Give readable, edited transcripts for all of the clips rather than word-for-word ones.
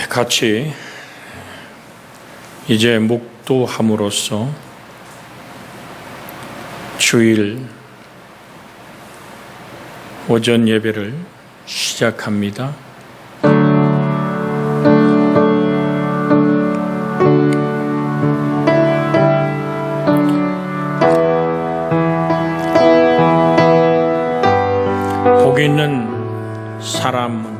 같이 이제 묵도함으로써 주일 오전 예배를 시작합니다. 복 있는 사람은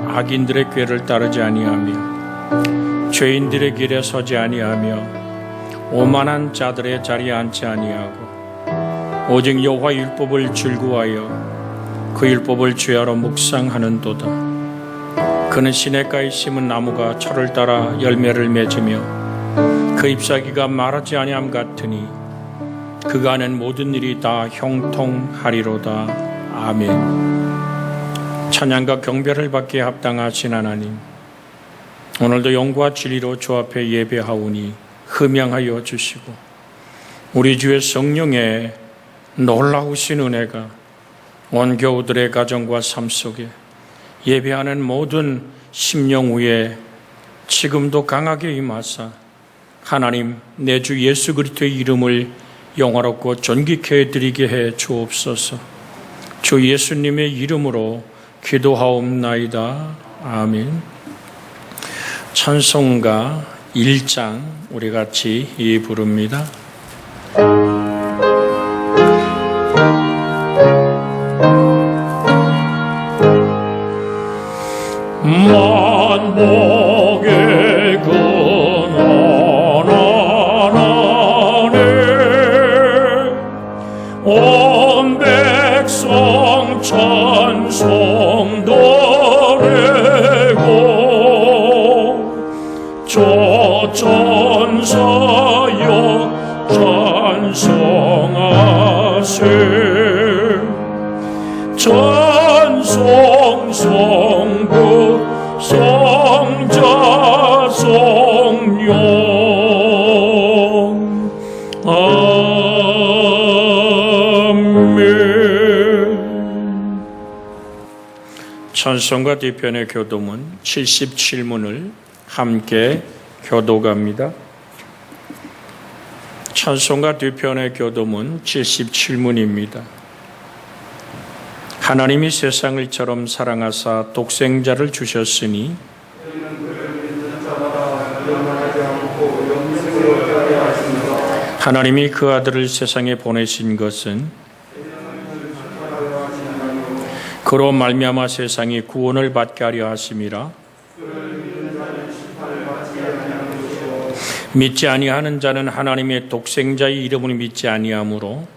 악인들의 꾀를 따르지 아니하며 죄인들의 길에 서지 아니하며 오만한 자들의 자리에 앉지 아니하고 오직 여호와 율법을 즐거워하여 그 율법을 주야로 묵상하는도다. 그는 시냇가에 심은 나무가 철을 따라 열매를 맺으며 그 잎사귀가 마르지 아니함 같으니 그가 하는 모든 일이 다 형통하리로다. 아멘. 찬양과 경배를 받기에 합당하신 하나님, 오늘도 영과 진리로 주 앞에 예배하오니 흠양하여 주시고 우리 주의 성령의 놀라우신 은혜가 온 교우들의 가정과 삶 속에 예배하는 모든 심령 위에 지금도 강하게 임하사 하나님 내 주 예수 그리스도의 이름을 영화롭고 존귀케 해드리게 해 주옵소서. 주 예수님의 이름으로 기도하옵나이다. 아멘. 찬송가 1장 우리 같이 부릅니다. 만복의 근원한 안에 온 백성 찬송 드리고 저 천사여 찬송하세. 찬송 성부 성자 성령 아멘. 찬송가 뒤편의 교도문 77문을 함께 교독합니다. 찬송가 뒤편의 교도문 77문입니다. 하나님이 세상을 이처럼 사랑하사 독생자를 주셨으니 하나님이 그 아들을 세상에 보내신 것은 그로 말미암아 세상이 구원을 받게 하려 하심이라. 믿지 아니하는 자는 하나님의 독생자의 이름을 믿지 아니하므로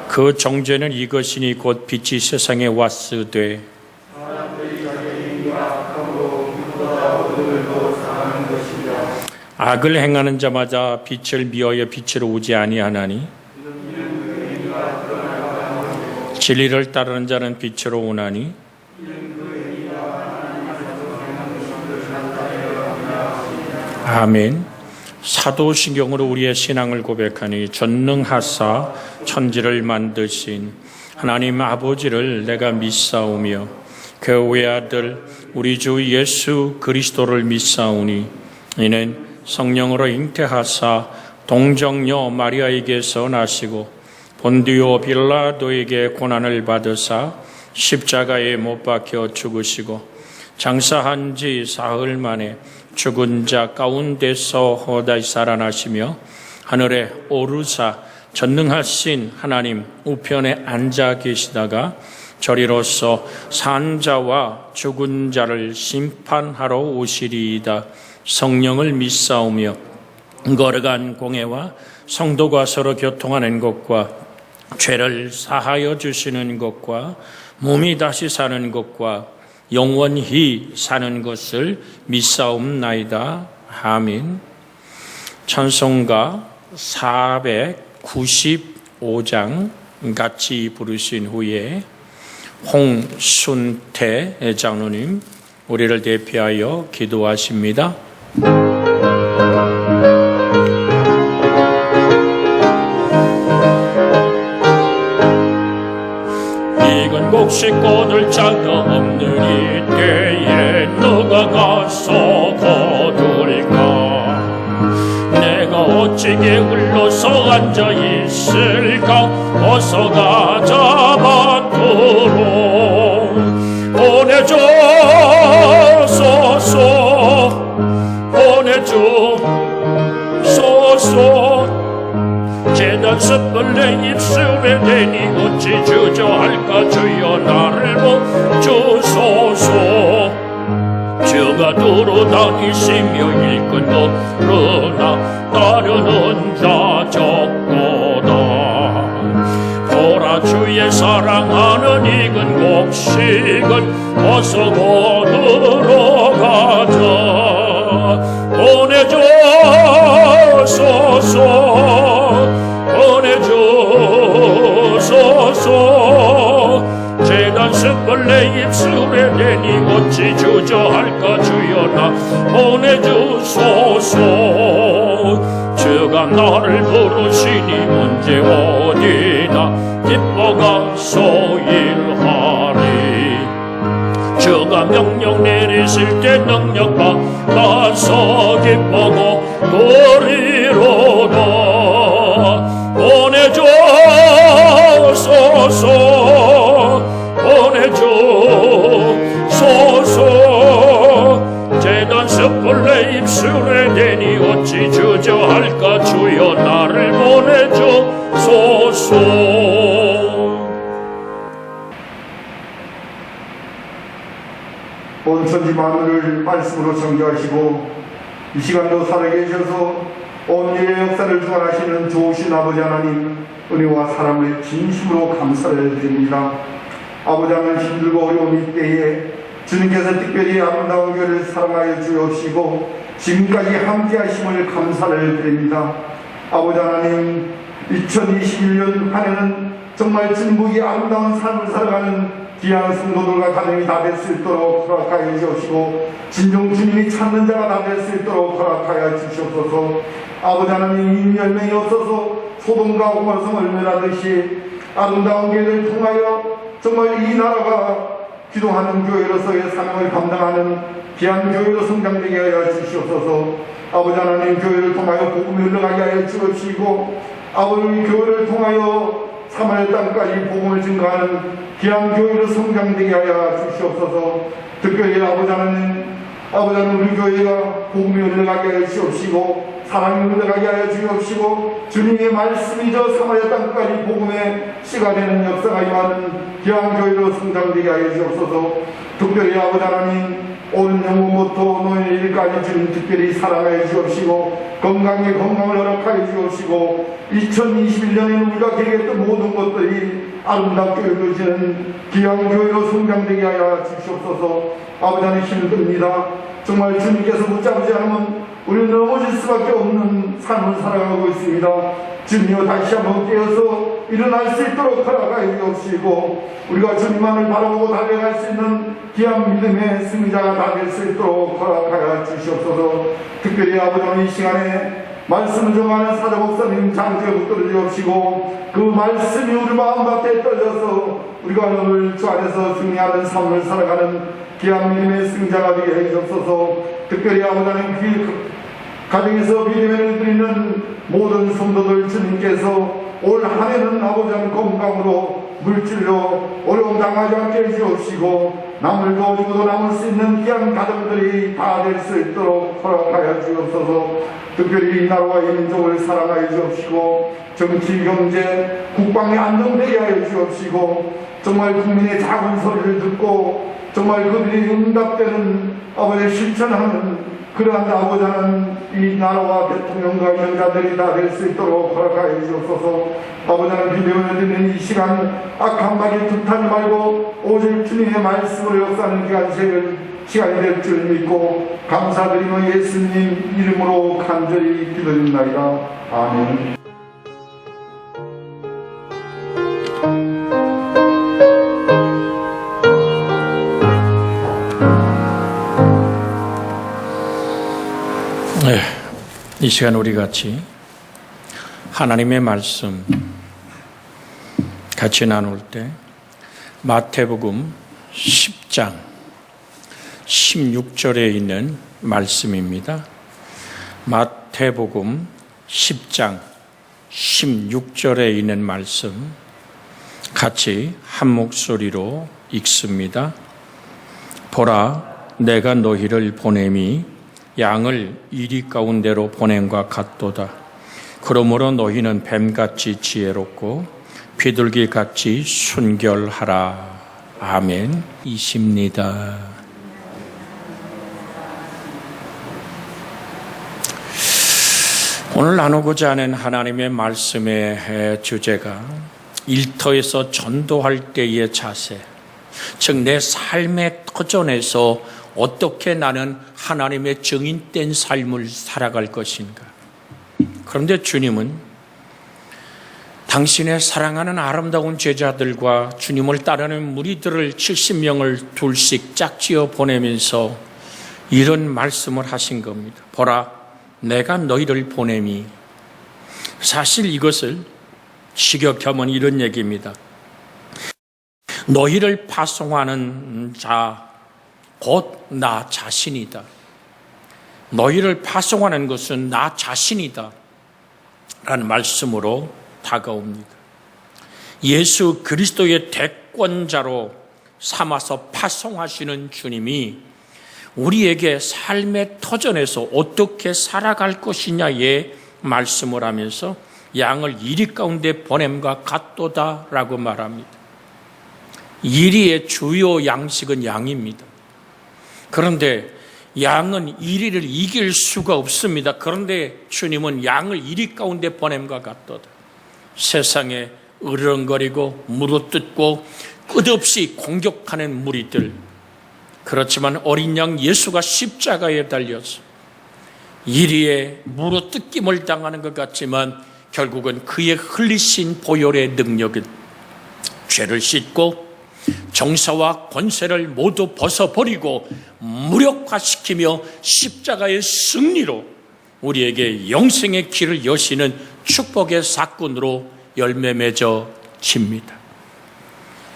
그 정죄는 이것이니 곧 빛이 세상에 왔으되 악을 행하는 자마다 빛을 미워하여 빛으로 오지 아니하나니 진리를 따르는 자는 빛으로 오나니 아멘. 사도신경으로 우리의 신앙을 고백하니 전능하사 천지를 만드신 하나님 아버지를 내가 믿사오며 그 외아들 우리 주 예수 그리스도를 믿사오니 이는 성령으로 잉태하사 동정녀 마리아에게서 나시고 본디오 빌라도에게 고난을 받으사 십자가에 못 박혀 죽으시고 장사한 지 사흘 만에 죽은 자 가운데서 호다시 살아나시며 하늘에 오르사 전능하신 하나님 우편에 앉아 계시다가 저리로서 산 자와 죽은 자를 심판하러 오시리이다. 성령을 믿사오며 거룩한 공회와 성도가 서로 교통하는 것과 죄를 사하여 주시는 것과 몸이 다시 사는 것과 영원히 사는 것을 믿사옵나이다. 아멘. 찬송가 495장 같이 부르신 후에 홍순태 장로님 우리를 대표하여 기도하십니다. 이건 곡식 거둘 자가 없는 이때에 멋지게 흘러서 앉아 있을까. 어서 가자 밭으로 보내줘소서 보내줘소서. 재단 숯불 내 입술에 대니 어찌 주저할까. 주여 나를 보주소서. 주가 두루 다니시며 일꾼 그러나 따르는 자 적도다. 보라 주의 사랑하는 익은 곡식은 어서 거두러 가자. 보내줘소서 보내줘소서. 재단 숯불 내 입술에 대니 어찌 주저할까. 주여 나 보내주소서. 주가 나를 부르시니 문제 어디나 기뻐가서 일하리. 주가 명령 내리실 때 능력 받아서 기뻐고 그리로다. 보내줘소서 보내줘소서. 재단 숯불 내 입술에 대니 어찌 주저할까. 주여 나를 보내줘소서. 온 천지 만물을 말씀으로 창조하시고 이 시간도 살아계셔서 온 인류의 역사를 주관하시는 좋으신 아버지 하나님, 은혜와 사랑을 진심으로 감사를 드립니다. 아버지 하나님, 힘들고 어려운 이때에 주님께서 특별히 아름다운 교회를 사랑하여 주옵시고 지금까지 함께 하심을 감사를 드립니다. 아버지 하나님, 2021년 한 해는 정말 진국이 아름다운 삶을 살아가는 귀한 성도들과 가정이 다 될 수 있도록 허락하여 주옵시고 진정 주님이 찾는 자가 다 될 수 있도록 허락하여 주시옵소서. 아버지 하나님, 이 열매이 없어서 소돔과 고모라성을 멸하듯이 아름다운 교회를 통하여 정말 이 나라가 기도하는 교회로서의 사명을 감당하는 귀한 교회로 성장되게 하여 주시옵소서. 아버지 하나님, 교회를 통하여 복음이 흘러가게 하여 주옵시고 아버지 교회를 통하여 사마리아 땅까지 복음을 증거하는 귀한 교회로 성장되게 하여 주시옵소서. 특별히 아버지 하나님 우리 교회가 복음이 흘러가게 하여 주옵시고 사랑이 흘러가게 하여 주옵시고 주님의 말씀이 저 사마리아 땅까지 복음의 씨가 되는 역사가 임하는 귀한 교회로 성장되게 하여 주옵소서. 특별히 아버지 하나님, 오는 영혼부터 노인의 일까지 주님 특별히 사랑하여 주옵시고 건강에 건강을 허락하여 주옵시고 2021년에는 우리가 계획했던 모든 것들이 아름답게 이루어지는 귀한 교회로 성장되게 하여 주시옵소서. 아버지 하나님, 힘듭니다. 정말 주님께서 붙잡지 않으면 우리는 넘어질 수밖에 없는 삶을 살아가고 있습니다. 주님이여, 다시 한번 깨어서 일어날 수 있도록 허락하여 주옵시고 우리가 주님만을 바라보고 달려갈 수 있는 귀한 믿음의 승자가 다 될 수 있도록 허락하여 주시옵소서. 특별히 아버지 하나님, 이 시간에 말씀을 정하는 사도 목사님 장주에 붙들어 주옵시고 그 말씀이 우리 마음밭에 떨려서 우리가 오늘 주 안에서 승리하는 삶을 살아가는 귀한 믿음의 승자가 되게 해 주옵소서. 특별히 아버지 하나님, 가정에서 믿음을 드리는 모든 성도들 주님께서 올 한 해는 아버지 하나님 건강으로 물질로 어려움 당하지 않게 해주옵시고 남을 도와주고도 남을 수 있는 귀한 가정들이 다 될 수 있도록 허락하여 주옵소서. 특별히 이 나라와 이 민족을 사랑하여 주옵시고 정치, 경제, 국방에 안정되게 하여 주옵시고 정말 국민의 작은 소리를 듣고 정말 그들이 응답되는 아버지 실천하는 그러한 아버지 하나님, 이 나라와 대통령과 영자들이 다 될 수 있도록 허락하여 주옵소서. 아버지 하나님, 비명을 듣는 이 시간 악한 말이 득하지 말고 오직 주님의 말씀으로 역사하는 시간이 될 줄 믿고 감사드리며 예수님 이름으로 간절히 기도드립니다. 아멘. 네, 이 시간 우리 같이 하나님의 말씀 같이 나눌 때 마태복음 10장 16절에 있는 말씀입니다. 마태복음 10장 16절에 있는 말씀 같이 한 목소리로 읽습니다. 보라, 내가 너희를 보냄이 양을 이리 가운데로 보냄과 같도다. 그러므로 너희는 뱀같이 지혜롭고 비둘기같이 순결하라. 아멘. 이십니다. 오늘 나누고자 하는 하나님의 말씀의 주제가 일터에서 전도할 때의 자세, 즉 내 삶의 터전에서 어떻게 나는 하나님의 증인된 삶을 살아갈 것인가. 그런데 주님은 당신의 사랑하는 아름다운 제자들과 주님을 따르는 무리들을 70명을 둘씩 짝지어 보내면서 이런 말씀을 하신 겁니다. 보라, 내가 너희를 보냄이. 사실 이것을 직역하면 이런 얘기입니다. 너희를 파송하는 자, 곧 나 자신이다. 너희를 파송하는 것은 나 자신이다 라는 말씀으로 다가옵니다. 예수 그리스도의 대권자로 삼아서 파송하시는 주님이 우리에게 삶의 터전에서 어떻게 살아갈 것이냐에 말씀을 하면서 양을 이리 가운데 보냄과 같도다라고 말합니다. 이리의 주요 양식은 양입니다. 그런데 양은 이리를 이길 수가 없습니다. 그런데 주님은 양을 이리 가운데 보냄과 같도다. 세상에 으르렁거리고 물어뜯고 끝없이 공격하는 무리들, 그렇지만 어린 양 예수가 십자가에 달려서 이리에 물어뜯김을 당하는 것 같지만 결국은 그의 흘리신 보혈의 능력은 죄를 씻고 정사와 권세를 모두 벗어버리고 무력화시키며 십자가의 승리로 우리에게 영생의 길을 여시는 축복의 사건으로 열매 맺어집니다.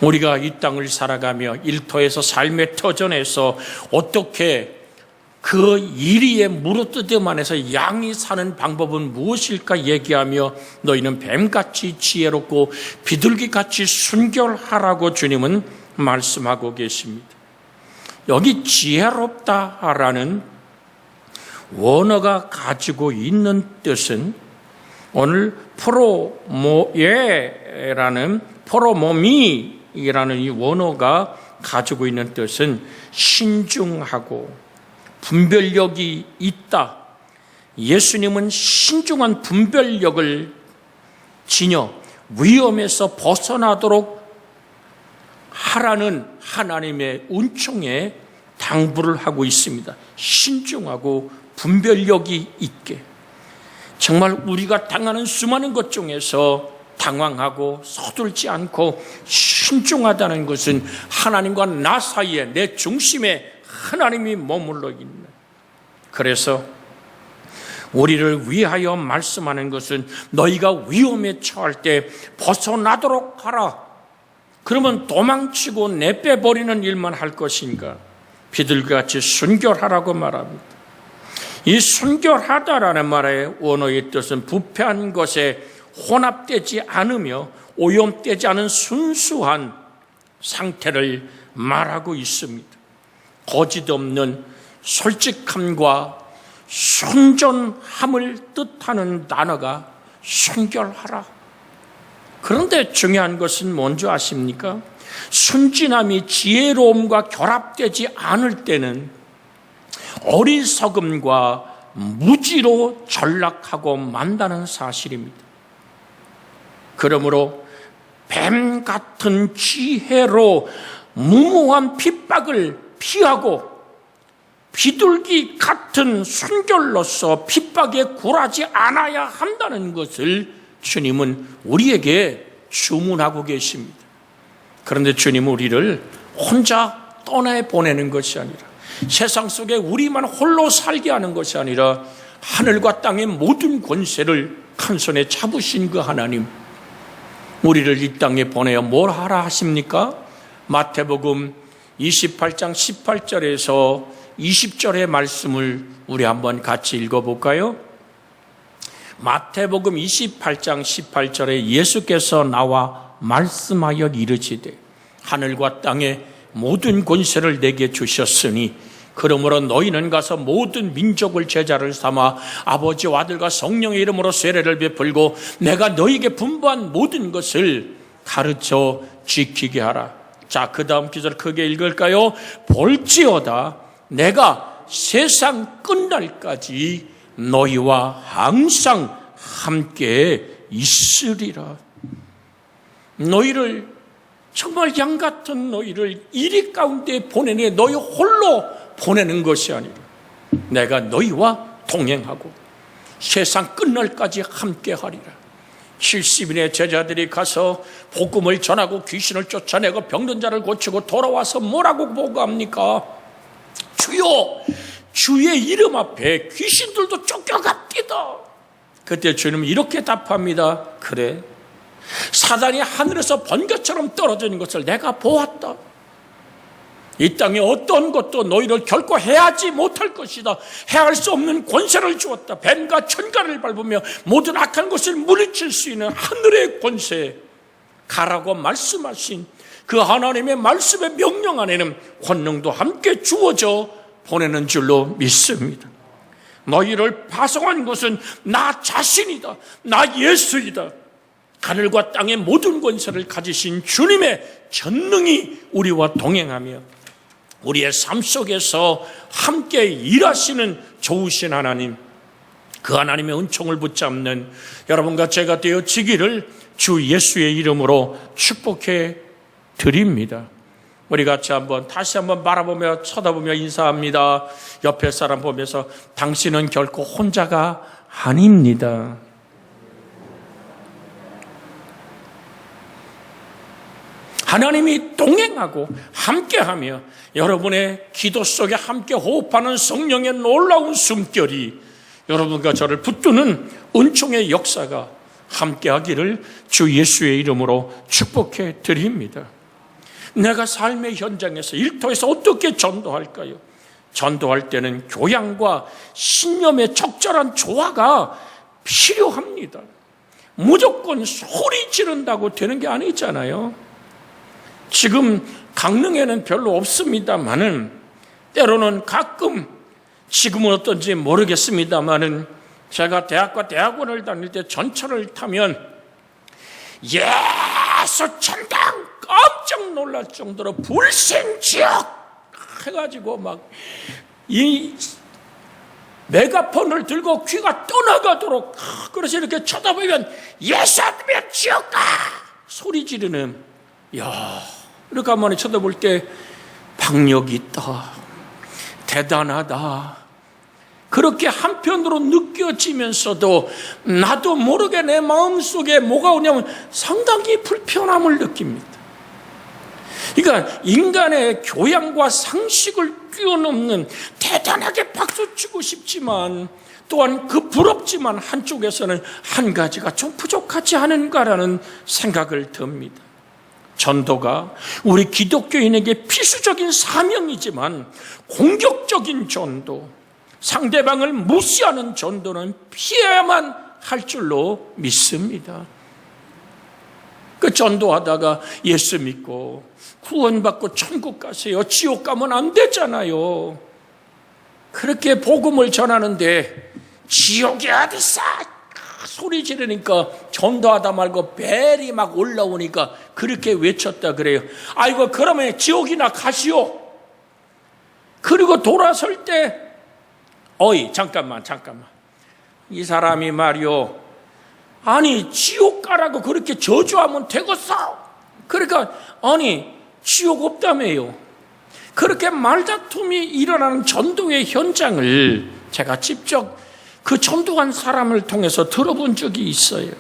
우리가 이 땅을 살아가며 일터에서 삶의 터전에서 어떻게 그 이리에 물어뜯음 안에서 양이 사는 방법은 무엇일까 얘기하며 너희는 뱀같이 지혜롭고 비둘기같이 순결하라고 주님은 말씀하고 계십니다. 여기 지혜롭다라는 원어가 가지고 있는 뜻은 오늘 프로모미라는 이 원어가 가지고 있는 뜻은 신중하고 분별력이 있다. 예수님은 신중한 분별력을 지녀 위험에서 벗어나도록 하라는 하나님의 은총에 당부를 하고 있습니다. 신중하고 분별력이 있게. 정말 우리가 당하는 수많은 것 중에서 당황하고 서둘지 않고 신중하다는 것은 하나님과 나 사이에 내 중심에 하나님이 머물러 있는. 그래서 우리를 위하여 말씀하는 것은 너희가 위험에 처할 때 벗어나도록 하라. 그러면 도망치고 내빼버리는 일만 할 것인가? 비둘기같이 순결하라고 말합니다. 이 순결하다라는 말의 원어의 뜻은 부패한 것에 혼합되지 않으며 오염되지 않은 순수한 상태를 말하고 있습니다. 거짓 없는 솔직함과 순전함을 뜻하는 단어가 순결하라. 그런데 중요한 것은 뭔지 아십니까? 순진함이 지혜로움과 결합되지 않을 때는 어리석음과 무지로 전락하고 만다는 사실입니다. 그러므로 뱀 같은 지혜로 무모한 핍박을 피하고 비둘기 같은 순결로서 핍박에 굴하지 않아야 한다는 것을 주님은 우리에게 주문하고 계십니다. 그런데 주님은 우리를 혼자 떠나보내는 것이 아니라 세상 속에 우리만 홀로 살게 하는 것이 아니라 하늘과 땅의 모든 권세를 한 손에 잡으신 그 하나님, 우리를 이 땅에 보내어 뭘 하라 하십니까? 마태복음 28장 18절에서 20절의 말씀을 우리 한번 같이 읽어볼까요? 마태복음 28장 18절에 예수께서 나와 말씀하여 이르시되 하늘과 땅의 모든 권세를 내게 주셨으니 그러므로 너희는 가서 모든 민족을 제자를 삼아 아버지와 아들과 성령의 이름으로 세례를 베풀고 내가 너희에게 분부한 모든 것을 가르쳐 지키게 하라. 자, 그 다음 기절 크게 읽을까요? 볼지어다 내가 세상 끝날까지 너희와 항상 함께 있으리라. 너희를 정말 양 같은 너희를 이리 가운데 보내니 너희 홀로 보내는 것이 아니라 내가 너희와 동행하고 세상 끝날까지 함께 하리라. 70인의 제자들이 가서 복음을 전하고 귀신을 쫓아내고 병든 자를 고치고 돌아와서 뭐라고 보고합니까? 주여, 주의 이름 앞에 귀신들도 쫓겨갑니다. 그때 주님은 이렇게 답합니다. 그래, 사단이 하늘에서 번개처럼 떨어지는 것을 내가 보았다. 이 땅에 어떤 것도 너희를 결코 해하지 못할 것이다. 해할 수 없는 권세를 주었다. 뱀과 천가를 밟으며 모든 악한 것을 물리칠 수 있는 하늘의 권세, 가라고 말씀하신 그 하나님의 말씀의 명령 안에는 권능도 함께 주어져 보내는 줄로 믿습니다. 너희를 파송한 것은 나 자신이다. 나 예수이다. 하늘과 땅의 모든 권세를 가지신 주님의 전능이 우리와 동행하며 우리의 삶 속에서 함께 일하시는 좋으신 하나님, 그 하나님의 은총을 붙잡는 여러분과 제가 되어지기를 주 예수의 이름으로 축복해 드립니다. 우리 같이 다시 한번 바라보며 쳐다보며 인사합니다. 옆에 사람 보면서 당신은 결코 혼자가 아닙니다. 하나님이 동행하고 함께하며 여러분의 기도 속에 함께 호흡하는 성령의 놀라운 숨결이 여러분과 저를 붙드는 은총의 역사가 함께하기를 주 예수의 이름으로 축복해 드립니다. 내가 삶의 현장에서 일터에서 어떻게 전도할까요? 전도할 때는 교양과 신념의 적절한 조화가 필요합니다. 무조건 소리 지른다고 되는 게 아니잖아요. 지금 강릉에는 별로 없습니다만은 때로는 가끔, 지금은 어떤지 모르겠습니다만은 제가 대학과 대학원을 다닐 때 전철을 타면 예수 천당 깜짝 놀랄 정도로 불생지역 해가지고 막 이 메가폰을 들고 귀가 떠나가도록, 그래서 이렇게 쳐다보면 예수 믿으면 지옥 가 소리 지르는, 야, 이렇게 한번에 쳐다볼 때 박력이 있다, 대단하다, 그렇게 한편으로 느껴지면서도 나도 모르게 내 마음속에 뭐가 오냐면 상당히 불편함을 느낍니다. 그러니까 인간의 교양과 상식을 뛰어넘는, 대단하게 박수치고 싶지만 또한 그 부럽지만 한쪽에서는 한 가지가 좀 부족하지 않은가라는 생각을 듭니다. 전도가 우리 기독교인에게 필수적인 사명이지만 공격적인 전도, 상대방을 무시하는 전도는 피해야만 할 줄로 믿습니다. 그 전도하다가 예수 믿고 구원받고 천국 가세요, 지옥 가면 안 되잖아요. 그렇게 복음을 전하는데 지옥이 어딨어 소리 지르니까 전도하다 말고 벨이 막 올라오니까 그렇게 외쳤다 그래요. 아이고, 그러면 지옥이나 가시오. 그리고 돌아설 때 어이 잠깐만 이 사람이 말이요, 아니 지옥 가라고 그렇게 저주하면 되겠어. 그러니까 아니 지옥 없다며요. 그렇게 말다툼이 일어나는 전도의 현장을 제가 직접 그 전도한 사람을 통해서 들어본 적이 있어요.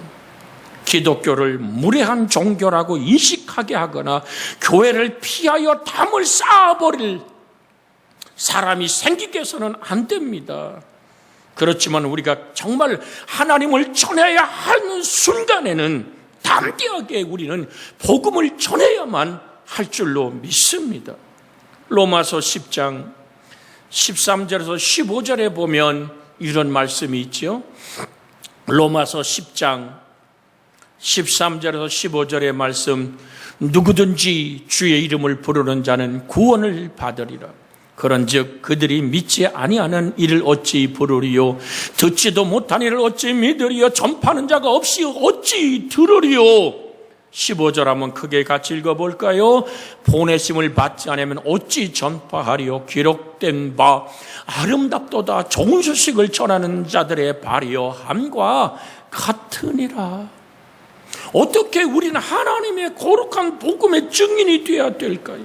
기독교를 무례한 종교라고 인식하게 하거나 교회를 피하여 담을 쌓아버릴 사람이 생기게 해서는 안 됩니다. 그렇지만 우리가 정말 하나님을 전해야 하는 순간에는 담대하게 우리는 복음을 전해야만 할 줄로 믿습니다. 로마서 10장 13절에서 15절에 보면 이런 말씀이 있죠. 로마서 10장 13절에서 15절의 말씀, 누구든지 주의 이름을 부르는 자는 구원을 받으리라. 그런즉 그들이 믿지 아니하는 이를 어찌 부르리요, 듣지도 못한 이를 어찌 믿으리요, 전파하는 자가 없이 어찌 들으리요. 15절 한번 크게 같이 읽어볼까요? 보내심을 받지 않으면 어찌 전파하리요. 기록된 바 아름답도다 좋은 소식을 전하는 자들의 발이요 함과 같으니라. 어떻게 우리는 하나님의 거룩한 복음의 증인이 되어야 될까요?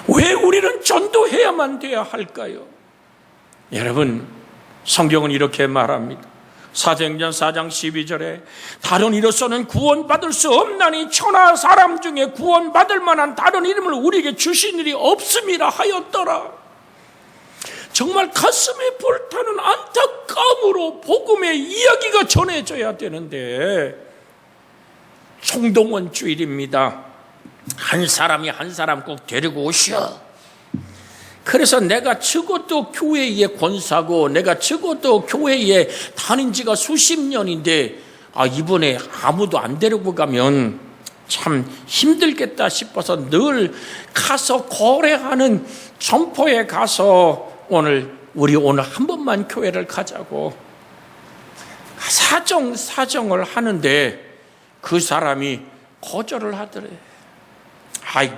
왜 우리는 전도해야만 돼야 할까요? 여러분, 성경은 이렇게 말합니다. 사도행전 4장 12절에 다른 이로서는 구원받을 수 없나니 천하 사람 중에 구원받을 만한 다른 이름을 우리에게 주신 일이 없음이라 하였더라. 정말 가슴에 불타는 안타까움으로 복음의 이야기가 전해져야 되는데, 총동원 주일입니다. 한 사람이 한 사람 꼭 데리고 오시오. 그래서 내가 적어도 교회에 권사고 내가 적어도 교회에 다닌 지가 수십 년인데 이번에 아무도 안 데리고 가면 참 힘들겠다 싶어서 늘 가서 거래하는 점포에 가서 우리 오늘 한 번만 교회를 가자고 사정을 하는데 그 사람이 거절을 하더래.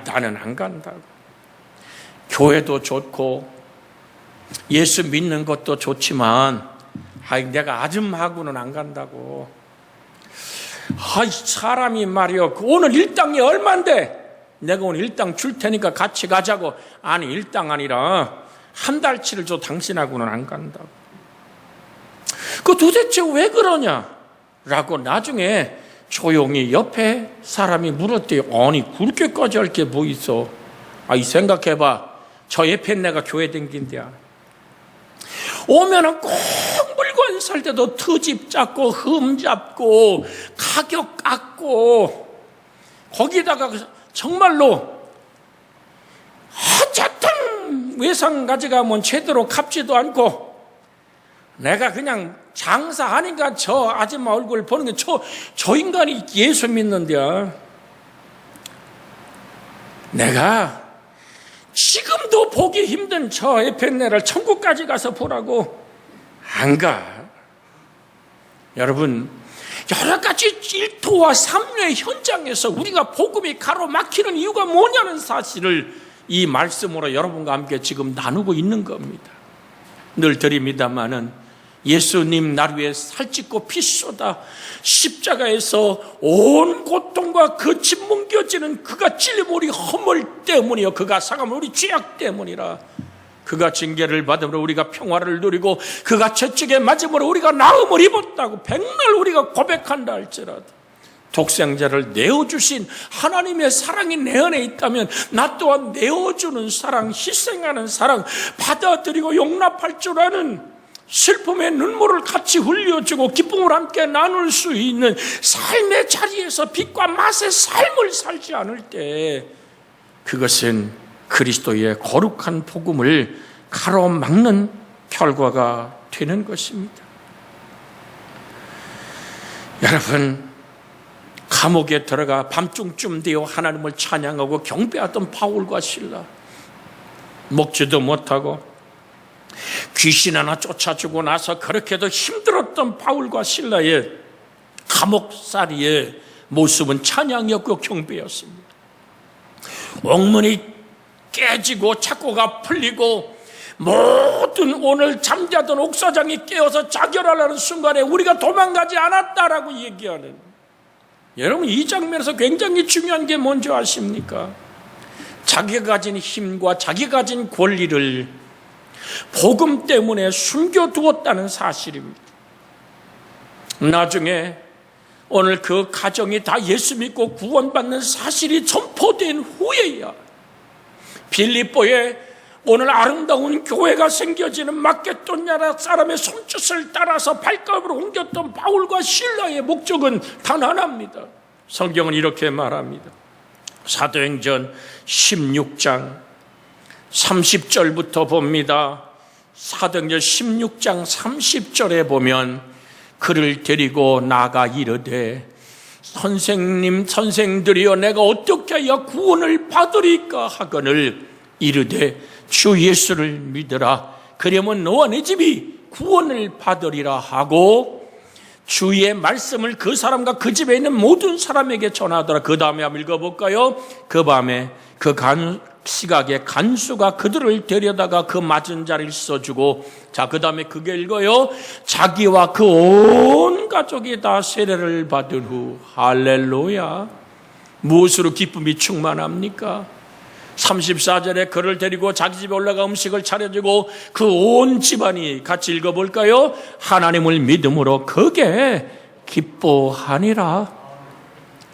나는 안 간다고. 교회도 좋고 예수 믿는 것도 좋지만 내가 아줌마하고는 안 간다고. 사람이 말이요, 오늘 일당이 얼만데 내가 오늘 일당 줄 테니까 같이 가자고. 아니, 일당 아니라 한 달치를 줘. 당신하고는 안 간다고. 그 도대체 왜 그러냐 라고 나중에 조용히 옆에 사람이 물었대요. 아니, 그렇게까지 할 게 뭐 있어. 생각해봐. 저 옆에 내가 교회 댕긴대야. 오면은 꼭 물건 살 때도 트집 잡고 흠 잡고 가격 깎고 거기다가 정말로 어쨌든 외상 가져가면 제대로 갚지도 않고 내가 그냥 장사하니까 저 아줌마 얼굴 보는 게 저 인간이 예수 믿는데야. 내가 지금도 보기 힘든 저 에펜네를 천국까지 가서 보라고 안 가. 여러분, 여러 가지 일토와 삼류의 현장에서 우리가 복음이 가로막히는 이유가 뭐냐는 사실을 이 말씀으로 여러분과 함께 지금 나누고 있는 겁니다. 늘 드립니다마는 예수님 날 위해 살찌고 피 쏟아 십자가에서 온 고통과 그 짓뭉겨지는 그가 찔림 우리 허물 때문이요, 그가 상함 우리 죄악 때문이라. 그가 징계를 받음으로 우리가 평화를 누리고 그가 채찍에 맞음으로 우리가 나음을 입었다고 백날 우리가 고백한다 할지라도 독생자를 내어주신 하나님의 사랑이 내 안에 있다면 나 또한 내어주는 사랑, 희생하는 사랑, 받아들이고 용납할 줄 아는, 슬픔의 눈물을 같이 흘려주고 기쁨을 함께 나눌 수 있는 삶의 자리에서 빛과 맛의 삶을 살지 않을 때 그것은 그리스도의 거룩한 복음을 가로막는 결과가 되는 것입니다. 여러분, 감옥에 들어가 밤중쯤 되어 하나님을 찬양하고 경배하던 바울과 실라, 먹지도 못하고 귀신 하나 쫓아주고 나서 그렇게도 힘들었던 바울과 실라의 감옥살이의 모습은 찬양이었고 경배였습니다. 옥문이 깨지고 착고가 풀리고 모든 오늘 잠자던 옥사장이 깨어서 자결하려는 순간에 우리가 도망가지 않았다라고 얘기하는, 여러분, 이 장면에서 굉장히 중요한 게 뭔지 아십니까? 자기가 가진 힘과 자기가 가진 권리를 복음 때문에 숨겨두었다는 사실입니다. 나중에 오늘 그 가정이 다 예수 믿고 구원받는 사실이 전포된 후에야 빌립보에 오늘 아름다운 교회가 생겨지는 마게도냐 사람의 손짓을 따라서 발걸음으로 옮겼던 바울과 실라의 목적은 단 하나입니다. 성경은 이렇게 말합니다. 사도행전 16장 30절부터 봅니다. 사도행전 16장 30절에 보면 그를 데리고 나가 이르되 선생들이여 내가 어떻게 하여 구원을 받으리까 하거늘 이르되 주 예수를 믿으라 그러면 너와 내 집이 구원을 받으리라 하고 주의 말씀을 그 사람과 그 집에 있는 모든 사람에게 전하더라. 그 다음에 한번 읽어볼까요? 그 밤에 그 시각에 간수가 그들을 데려다가 그 맞은 자리를 써주고, 자, 그 다음에 그게 읽어요. 자기와 그 온 가족이 다 세례를 받은 후, 할렐루야. 무엇으로 기쁨이 충만합니까? 34절에 그를 데리고 자기 집에 올라가 음식을 차려주고 그 온 집안이 같이 읽어볼까요? 하나님을 믿음으로 크게 기뻐하니라.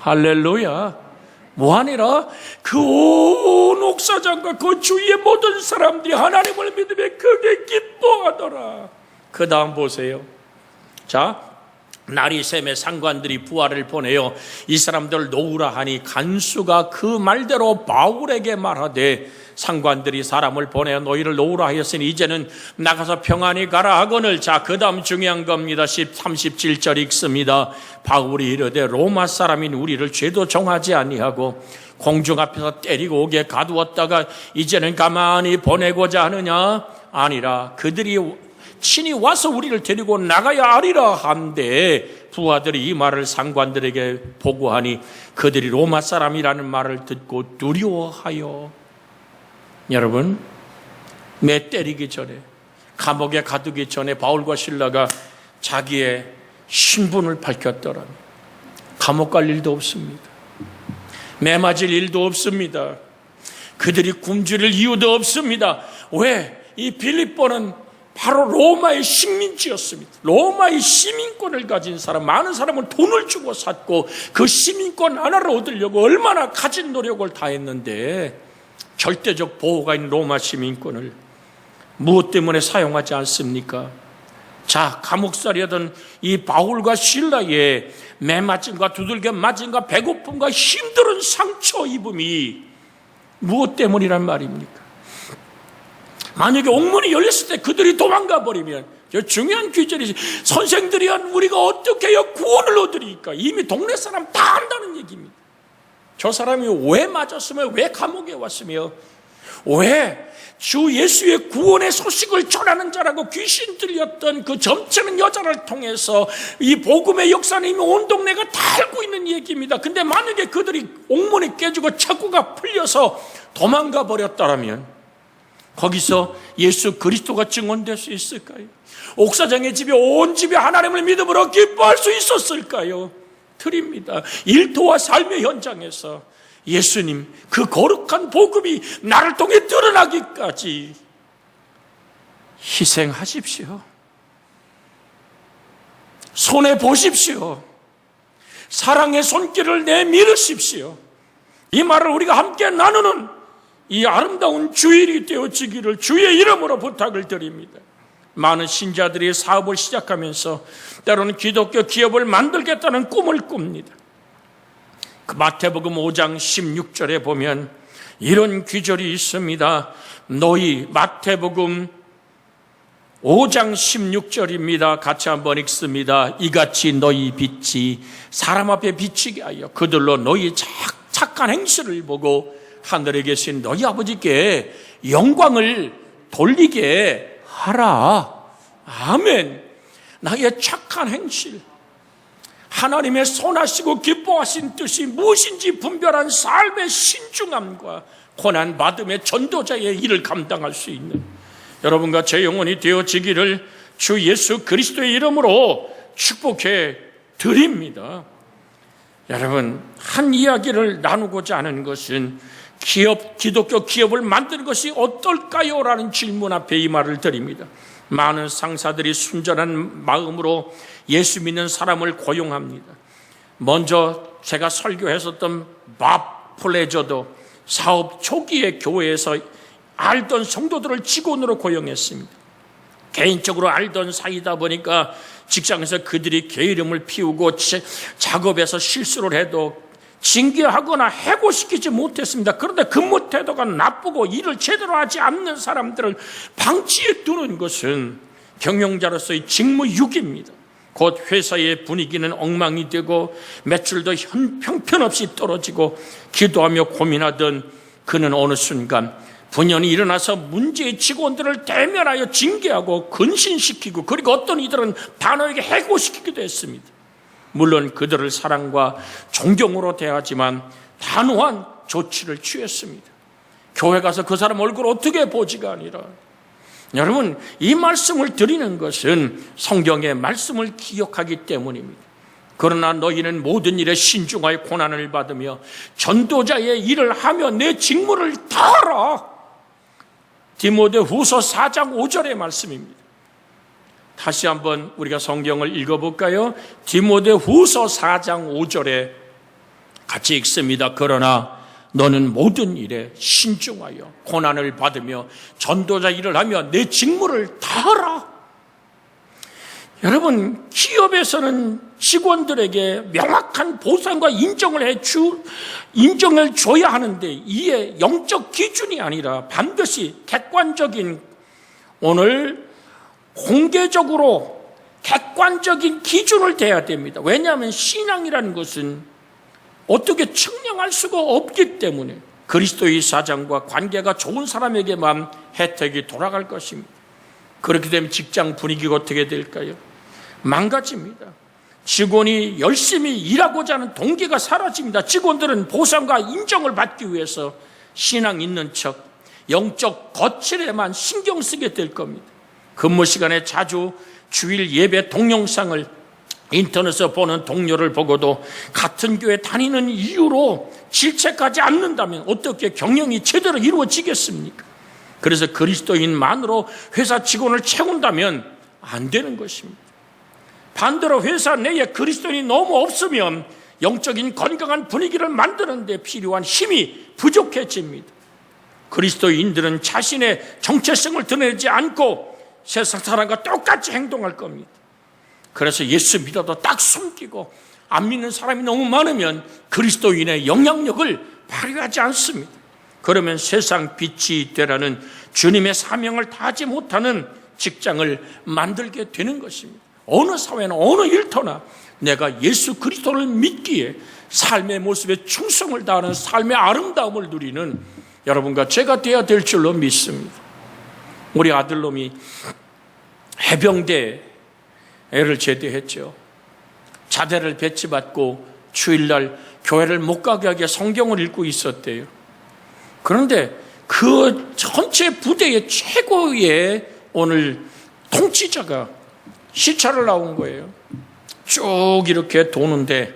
할렐루야. 뭐하니라? 그 온 옥사장과 그 주위의 모든 사람들이 하나님을 믿으며 크게 기뻐하더라. 그 다음 보세요. 자, 날이 샘에 상관들이 부하를 보내요. 이 사람들 놓으라 하니 간수가 그 말대로 바울에게 말하되, 상관들이 사람을 보내어 너희를 놓으라 하였으니 이제는 나가서 평안히 가라 하거늘. 자, 그 다음 중요한 겁니다. 37절 읽습니다. 바울이 이르되 로마 사람인 우리를 죄도 정하지 아니하고 공중 앞에서 때리고 오게 가두었다가 이제는 가만히 보내고자 하느냐? 아니라 그들이 친히 와서 우리를 데리고 나가야 하리라 한데, 부하들이 이 말을 상관들에게 보고하니 그들이 로마 사람이라는 말을 듣고 두려워하여. 여러분, 매 때리기 전에, 감옥에 가두기 전에 바울과 실라가 자기의 신분을 밝혔더라면 감옥 갈 일도 없습니다. 매 맞을 일도 없습니다. 그들이 굶주릴 이유도 없습니다. 왜? 이 빌립보는 바로 로마의 식민지였습니다. 로마의 시민권을 가진 사람, 많은 사람은 돈을 주고 샀고 그 시민권 하나를 얻으려고 얼마나 가진 노력을 다했는데, 절대적 보호가 있는 로마 시민권을 무엇 때문에 사용하지 않습니까? 자, 감옥살이하던 이 바울과 실라의 매 맞음과 두들겨 맞음과 배고픔과 힘든 상처 입음이 무엇 때문이란 말입니까? 만약에 옥문이 열렸을 때 그들이 도망가 버리면, 중요한 귀절이지, 선생들이야 우리가 어떻게 해야 구원을 얻으리까? 이미 동네 사람 다 안다는 얘기입니다. 저 사람이 왜 맞았으며 왜 감옥에 왔으며 왜 주 예수의 구원의 소식을 전하는 자라고 귀신 들렸던 그 점치는 여자를 통해서 이 복음의 역사는 이미 온 동네가 다 알고 있는 얘기입니다. 근데 만약에 그들이 옥문이 깨지고 착고가 풀려서 도망가 버렸다면 거기서 예수 그리스도가 증언될 수 있을까요? 옥사장의 집이 온 집이 하나님을 믿음으로 기뻐할 수 있었을까요? 드립니다. 일터와 삶의 현장에서 예수님, 그 거룩한 복음이 나를 통해 드러나기까지 희생하십시오. 손해 보십시오. 사랑의 손길을 내밀으십시오. 이 말을 우리가 함께 나누는 이 아름다운 주일이 되어지기를 주의 이름으로 부탁을 드립니다. 많은 신자들이 사업을 시작하면서 때로는 기독교 기업을 만들겠다는 꿈을 꿉니다. 그 마태복음 5장 16절에 보면 이런 귀절이 있습니다. 너희, 마태복음 5장 16절입니다. 같이 한번 읽습니다. 이같이 너희 빛이 사람 앞에 비치게 하여 그들로 너희 착한 행실을 보고 하늘에 계신 너희 아버지께 영광을 돌리게 하라. 아멘. 나의 착한 행실, 하나님의 선하시고 기뻐하신 뜻이 무엇인지 분별한 삶의 신중함과 고난받음의 전도자의 일을 감당할 수 있는 여러분과 제 영혼이 되어지기를 주 예수 그리스도의 이름으로 축복해 드립니다. 여러분, 한 이야기를 나누고자 하는 것은 기독교 기업을 만드는 것이 어떨까요? 라는 질문 앞에 이 말을 드립니다. 많은 상사들이 순전한 마음으로 예수 믿는 사람을 고용합니다. 먼저 제가 설교했었던 밥 플레저도 사업 초기에 교회에서 알던 성도들을 직원으로 고용했습니다. 개인적으로 알던 사이다 보니까 직장에서 그들이 게으름을 피우고 작업에서 실수를 해도 징계하거나 해고시키지 못했습니다. 그런데 근무 태도가 나쁘고 일을 제대로 하지 않는 사람들을 방치해 두는 것은 경영자로서의 직무유기입니다. 곧 회사의 분위기는 엉망이 되고 매출도 형편없이 떨어지고 기도하며 고민하던 그는 어느 순간 분연이 일어나서 문제의 직원들을 대면하여 징계하고 근신시키고 그리고 어떤 이들은 단호하게 해고시키기도 했습니다. 물론 그들을 사랑과 존경으로 대하지만 단호한 조치를 취했습니다. 교회 가서 그 사람 얼굴 어떻게 보지가 아니라, 여러분, 이 말씀을 드리는 것은 성경의 말씀을 기억하기 때문입니다. 그러나 너희는 모든 일에 신중하여 고난을 받으며 전도자의 일을 하며 내 직무를 다하라. 디모데후서 4장 5절의 말씀입니다. 다시 한번 우리가 성경을 읽어볼까요? 디모데후서 4장 5절에 같이 읽습니다. 그러나 너는 모든 일에 신중하여 고난을 받으며 전도자 일을 하며 내 직무를 다하라. 여러분, 기업에서는 직원들에게 명확한 보상과 인정을 줘야 하는데 이에 영적 기준이 아니라 반드시 객관적인, 오늘 공개적으로 객관적인 기준을 대야 됩니다. 왜냐하면 신앙이라는 것은 어떻게 측량할 수가 없기 때문에 그리스도의 사장과 관계가 좋은 사람에게만 혜택이 돌아갈 것입니다. 그렇게 되면 직장 분위기가 어떻게 될까요? 망가집니다. 직원이 열심히 일하고자 하는 동기가 사라집니다. 직원들은 보상과 인정을 받기 위해서 신앙 있는 척 영적 거칠에만 신경 쓰게 될 겁니다. 근무 시간에 자주 주일 예배 동영상을 인터넷에서 보는 동료를 보고도 같은 교회 다니는 이유로 질책하지 않는다면 어떻게 경영이 제대로 이루어지겠습니까? 그래서 그리스도인만으로 회사 직원을 채운다면 안 되는 것입니다. 반대로 회사 내에 그리스도인이 너무 없으면 영적인 건강한 분위기를 만드는 데 필요한 힘이 부족해집니다. 그리스도인들은 자신의 정체성을 드러내지 않고 세상 사람과 똑같이 행동할 겁니다. 그래서 예수 믿어도 딱 숨기고 안 믿는 사람이 너무 많으면 그리스도인의 영향력을 발휘하지 않습니다. 그러면 세상 빛이 되라는 주님의 사명을 다하지 못하는 직장을 만들게 되는 것입니다. 어느 사회나 어느 일터나 내가 예수 그리스도를 믿기에 삶의 모습에 충성을 다하는 삶의 아름다움을 누리는 여러분과 제가 되어야 될 줄로 믿습니다. 우리 아들놈이 해병대를 제대했죠. 자대를 배치받고 주일날 교회를 못 가게 하게 성경을 읽고 있었대요. 그런데 그 전체 부대의 최고의 오늘 통치자가 시차를 나온 거예요. 쭉 이렇게 도는데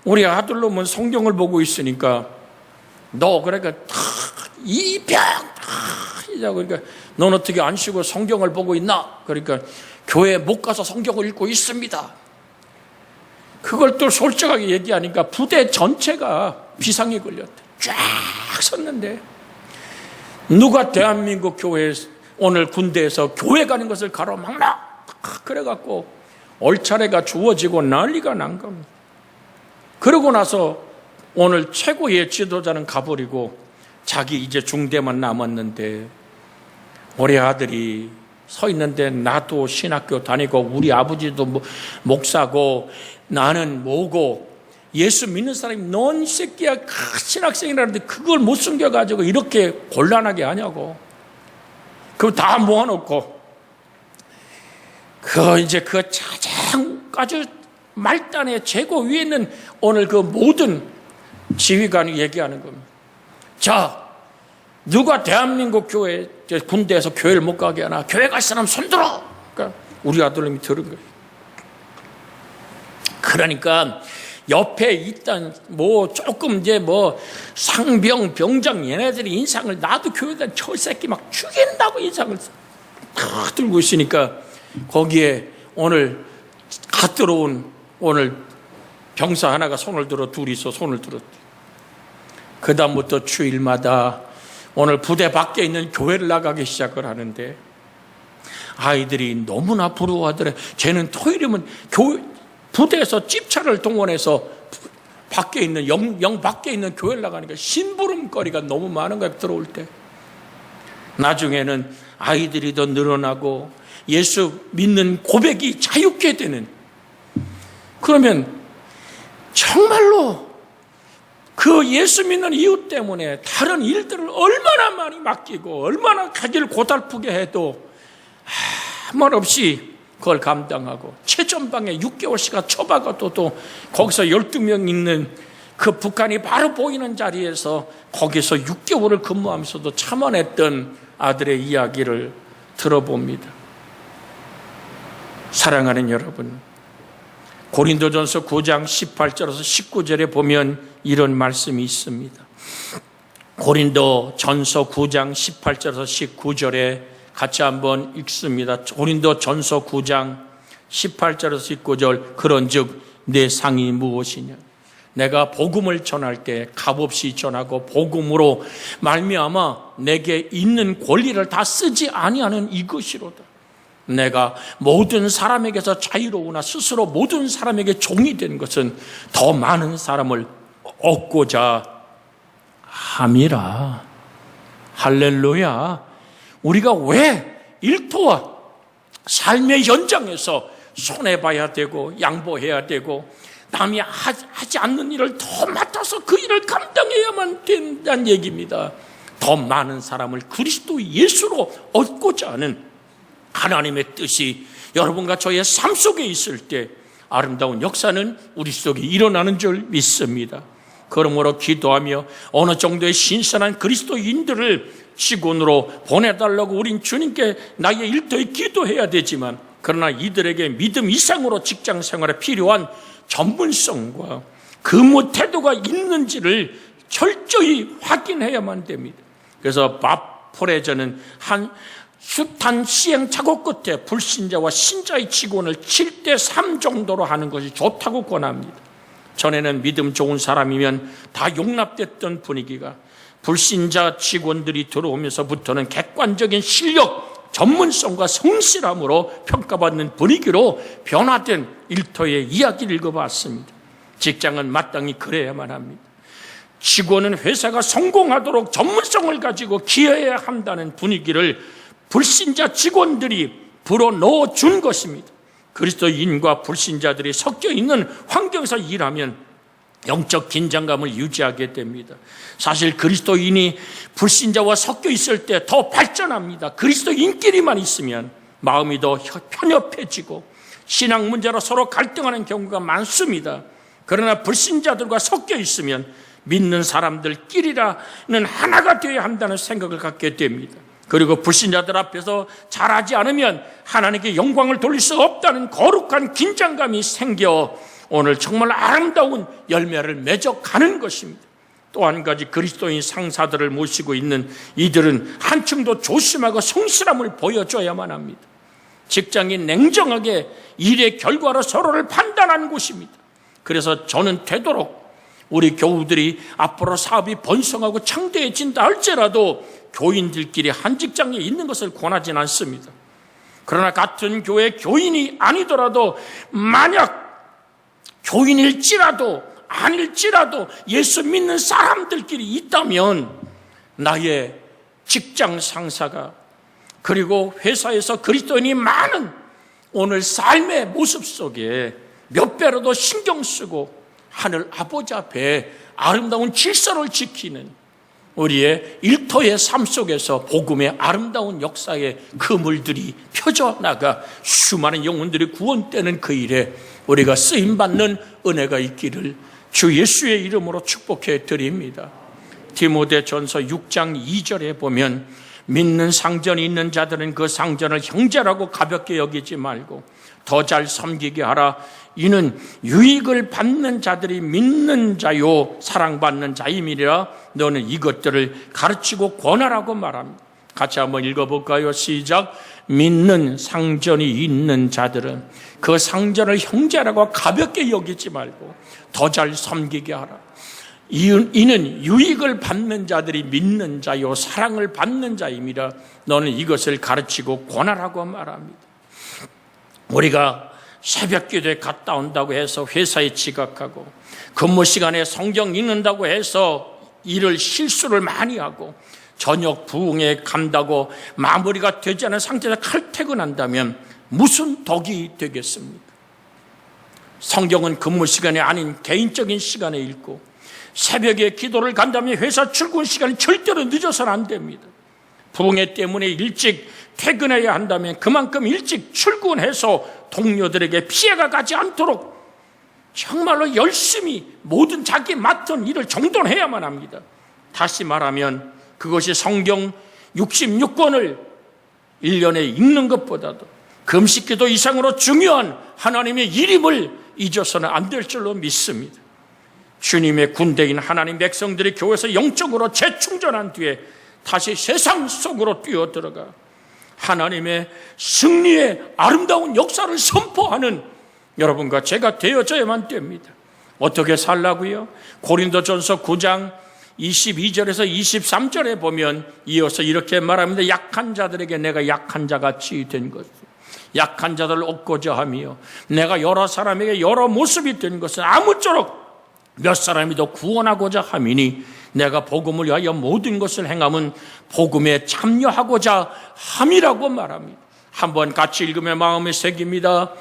우리 아들놈은 성경을 보고 있으니까 너 그러니까 이병 그러니까 넌 어떻게 안 쉬고 성경을 보고 있나? 그러니까 교회 못 가서 성경을 읽고 있습니다. 그걸 또 솔직하게 얘기하니까 부대 전체가 비상이 걸렸대. 쫙 섰는데 누가 대한민국 교회 오늘 군대에서 교회 가는 것을 가로막나? 그래갖고 얼차례가 주어지고 난리가 난 겁니다. 그러고 나서 오늘 최고의 지도자는 가버리고 자기 이제 중대만 남았는데 우리 아들이 서 있는데 나도 신학교 다니고 우리 아버지도 목사고 나는 뭐고 예수 믿는 사람이 넌 새끼야 신학생이라는데 그걸 못 숨겨가지고 이렇게 곤란하게 하냐고. 그거 다 모아놓고 이제 그 가장 아주 말단의 최고 위에 있는 오늘 그 모든 지휘관이 얘기하는 겁니다. 자, 누가 대한민국 교회 군대에서 교회를 못 가게 하나? 교회 갈 사람 손들어. 그러니까 우리 아들님이 들은 거예요. 그러니까 옆에 있던 뭐 조금 이제 뭐 상병 병장 얘네들이 인상을 나도 교회다 저 새끼 막 죽인다고 인상을 다 들고 있으니까 거기에 오늘 갓 들어온 오늘 병사 하나가 손을 들어 둘이서 손을 들었대. 그 다음부터 주일마다 오늘 부대 밖에 있는 교회를 나가기 시작을 하는데 아이들이 너무나 부러워하더래. 쟤는 토요일이면 부대에서 집차를 동원해서 밖에 있는 영 밖에 있는 교회를 나가니까 심부름거리가 너무 많은 거야. 들어올 때 나중에는 아이들이 더 늘어나고 예수 믿는 고백이 자유케 되는 그러면 정말로 그 예수 믿는 이유 때문에 다른 일들을 얼마나 많이 맡기고 얼마나 가기를 고달프게 해도 아무 말 없이 그걸 감당하고 최전방에 6개월씩가 처박아도 또 거기서 12명 있는 그 북한이 바로 보이는 자리에서 거기서 6개월을 근무하면서도 참아냈던 아들의 이야기를 들어봅니다. 사랑하는 여러분, 고린도전서 9장 18절에서 19절에 보면 이런 말씀이 있습니다. 고린도전서 9장 18절에서 19절에 같이 한번 읽습니다. 고린도전서 9장 18절에서 19절. 그런즉 내 상이 무엇이냐? 내가 복음을 전할 때 값없이 전하고 복음으로 말미암아 내게 있는 권리를 다 쓰지 아니하는 이것이로다. 내가 모든 사람에게서 자유로우나 스스로 모든 사람에게 종이 된 것은 더 많은 사람을 얻고자 함이라. 할렐루야. 우리가 왜 일터와 삶의 현장에서 손해봐야 되고 양보해야 되고 남이 하지 않는 일을 더 맡아서 그 일을 감당해야만 된다는 얘기입니다. 더 많은 사람을 그리스도 예수로 얻고자 하는 하나님의 뜻이 여러분과 저의 삶 속에 있을 때 아름다운 역사는 우리 속에 일어나는 줄 믿습니다. 그러므로 기도하며 어느 정도의 신선한 그리스도인들을 직원으로 보내달라고 우린 주님께 나의 일터에 기도해야 되지만, 그러나 이들에게 믿음 이상으로 직장 생활에 필요한 전문성과 근무 태도가 있는지를 철저히 확인해야만 됩니다. 그래서 밥 프레저는 한 숱한 시행착오 끝에 불신자와 신자의 직원을 7대3 정도로 하는 것이 좋다고 권합니다. 전에는 믿음 좋은 사람이면 다 용납됐던 분위기가 불신자 직원들이 들어오면서부터는 객관적인 실력, 전문성과 성실함으로 평가받는 분위기로 변화된 일터의 이야기를 읽어봤습니다. 직장은 마땅히 그래야만 합니다. 직원은 회사가 성공하도록 전문성을 가지고 기여해야 한다는 분위기를 불신자 직원들이 불어넣어준 것입니다. 그리스도인과 불신자들이 섞여 있는 환경에서 일하면 영적 긴장감을 유지하게 됩니다. 사실 그리스도인이 불신자와 섞여 있을 때 더 발전합니다. 그리스도인끼리만 있으면 마음이 더 편협해지고 신앙 문제로 서로 갈등하는 경우가 많습니다. 그러나 불신자들과 섞여 있으면 믿는 사람들끼리라는 하나가 되어야 한다는 생각을 갖게 됩니다. 그리고 불신자들 앞에서 잘하지 않으면 하나님께 영광을 돌릴 수 없다는 거룩한 긴장감이 생겨 오늘 정말 아름다운 열매를 맺어가는 것입니다. 또 한 가지, 그리스도인 상사들을 모시고 있는 이들은 한층 더 조심하고 성실함을 보여줘야만 합니다. 직장이 냉정하게 일의 결과로 서로를 판단하는 곳입니다. 그래서 저는 되도록 우리 교우들이 앞으로 사업이 번성하고 창대해진다 할지라도 교인들끼리 한 직장에 있는 것을 권하진 않습니다. 그러나 같은 교회 교인이 아니더라도 만약 교인일지라도 아닐지라도 예수 믿는 사람들끼리 있다면 나의 직장 상사가 그리고 회사에서 그리스도인이 많은 오늘 삶의 모습 속에 몇 배로도 신경 쓰고 하늘 아버지 앞에 아름다운 질서를 지키는 우리의 일터의 삶 속에서 복음의 아름다운 역사의 그물들이 펴져나가 수많은 영혼들이 구원되는 그 일에 우리가 쓰임받는 은혜가 있기를 주 예수의 이름으로 축복해 드립니다. 디모데전서 6장 2절에 보면 믿는 상전이 있는 자들은 그 상전을 형제라고 가볍게 여기지 말고 더 잘 섬기게 하라. 이는 유익을 받는 자들이 믿는 자요 사랑받는 자임이라. 너는 이것들을 가르치고 권하라고 말합니다. 같이 한번 읽어볼까요? 시작. 믿는 상전이 있는 자들은 그 상전을 형제라고 가볍게 여기지 말고 더 잘 섬기게 하라. 이는 유익을 받는 자들이 믿는 자요 사랑을 받는 자임이라. 너는 이것을 가르치고 권하라고 말합니다. 우리가 새벽 기도에 갔다 온다고 해서 회사에 지각하고 근무 시간에 성경 읽는다고 해서 일을 실수를 많이 하고 저녁 부흥에 간다고 마무리가 되지 않은 상태에서 칼퇴근한다면 무슨 덕이 되겠습니까? 성경은 근무 시간이 아닌 개인적인 시간에 읽고, 새벽에 기도를 간다면 회사 출근 시간이 절대로 늦어서는 안 됩니다. 부흥회 때문에 일찍 퇴근해야 한다면 그만큼 일찍 출근해서 동료들에게 피해가 가지 않도록 정말로 열심히 모든 자기 맡은 일을 정돈해야만 합니다. 다시 말하면 그것이 성경 66권을 1년에 읽는 것보다도 금식기도 이상으로 중요한 하나님의 일임을 잊어서는 안 될 줄로 믿습니다. 주님의 군대인 하나님 백성들이 교회에서 영적으로 재충전한 뒤에 다시 세상 속으로 뛰어들어가 하나님의 승리의 아름다운 역사를 선포하는 여러분과 제가 되어져야만 됩니다. 어떻게 살라고요? 고린도전서 9장 22절에서 23절에 보면 이어서 이렇게 말합니다. 약한 자들에게 내가 약한 자같이 된 것, 약한 자들을 얻고자 하며 내가 여러 사람에게 여러 모습이 된 것은 아무쪼록 몇 사람이도 구원하고자 함이니 내가 복음을 위하여 모든 것을 행함은 복음에 참여하고자 함이라고 말합니다. 한번 같이 읽으면 마음에 새깁니다.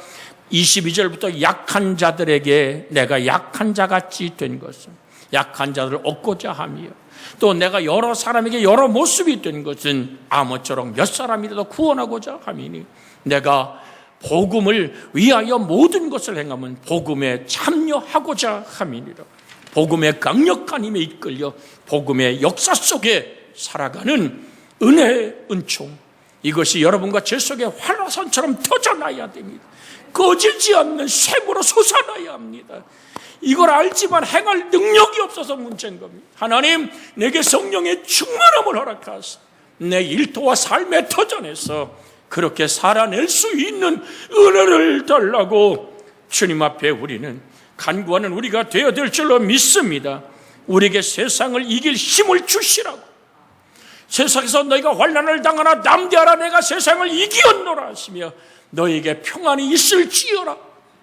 22절부터 약한 자들에게 내가 약한 자같이 된 것은, 약한 자들을 얻고자 하며 또 내가 여러 사람에게 여러 모습이 된 것은 아무쪼록 몇 사람이라도 구원하고자 함이니 내가 복음을 위하여 모든 것을 행하면 복음에 참여하고자 함이니라. 복음의 강력한 힘에 이끌려 복음의 역사 속에 살아가는 은혜의 은총, 이것이 여러분과 제 속에 활화산처럼 터져나야 됩니다. 꺼지지 않는 샘으로 솟아나야 합니다. 이걸 알지만 행할 능력이 없어서 문제인 겁니다. 하나님, 내게 성령의 충만함을 허락하사 내 일터와 삶의 터전에서 그렇게 살아낼 수 있는 은혜를 달라고 주님 앞에 우리는 간구하는 우리가 되어야 될 줄로 믿습니다. 우리에게 세상을 이길 힘을 주시라고, 세상에서 너희가 환난을 당하나 남대하라, 내가 세상을 이기었노라 하시며 너희에게 평안이 있을지어라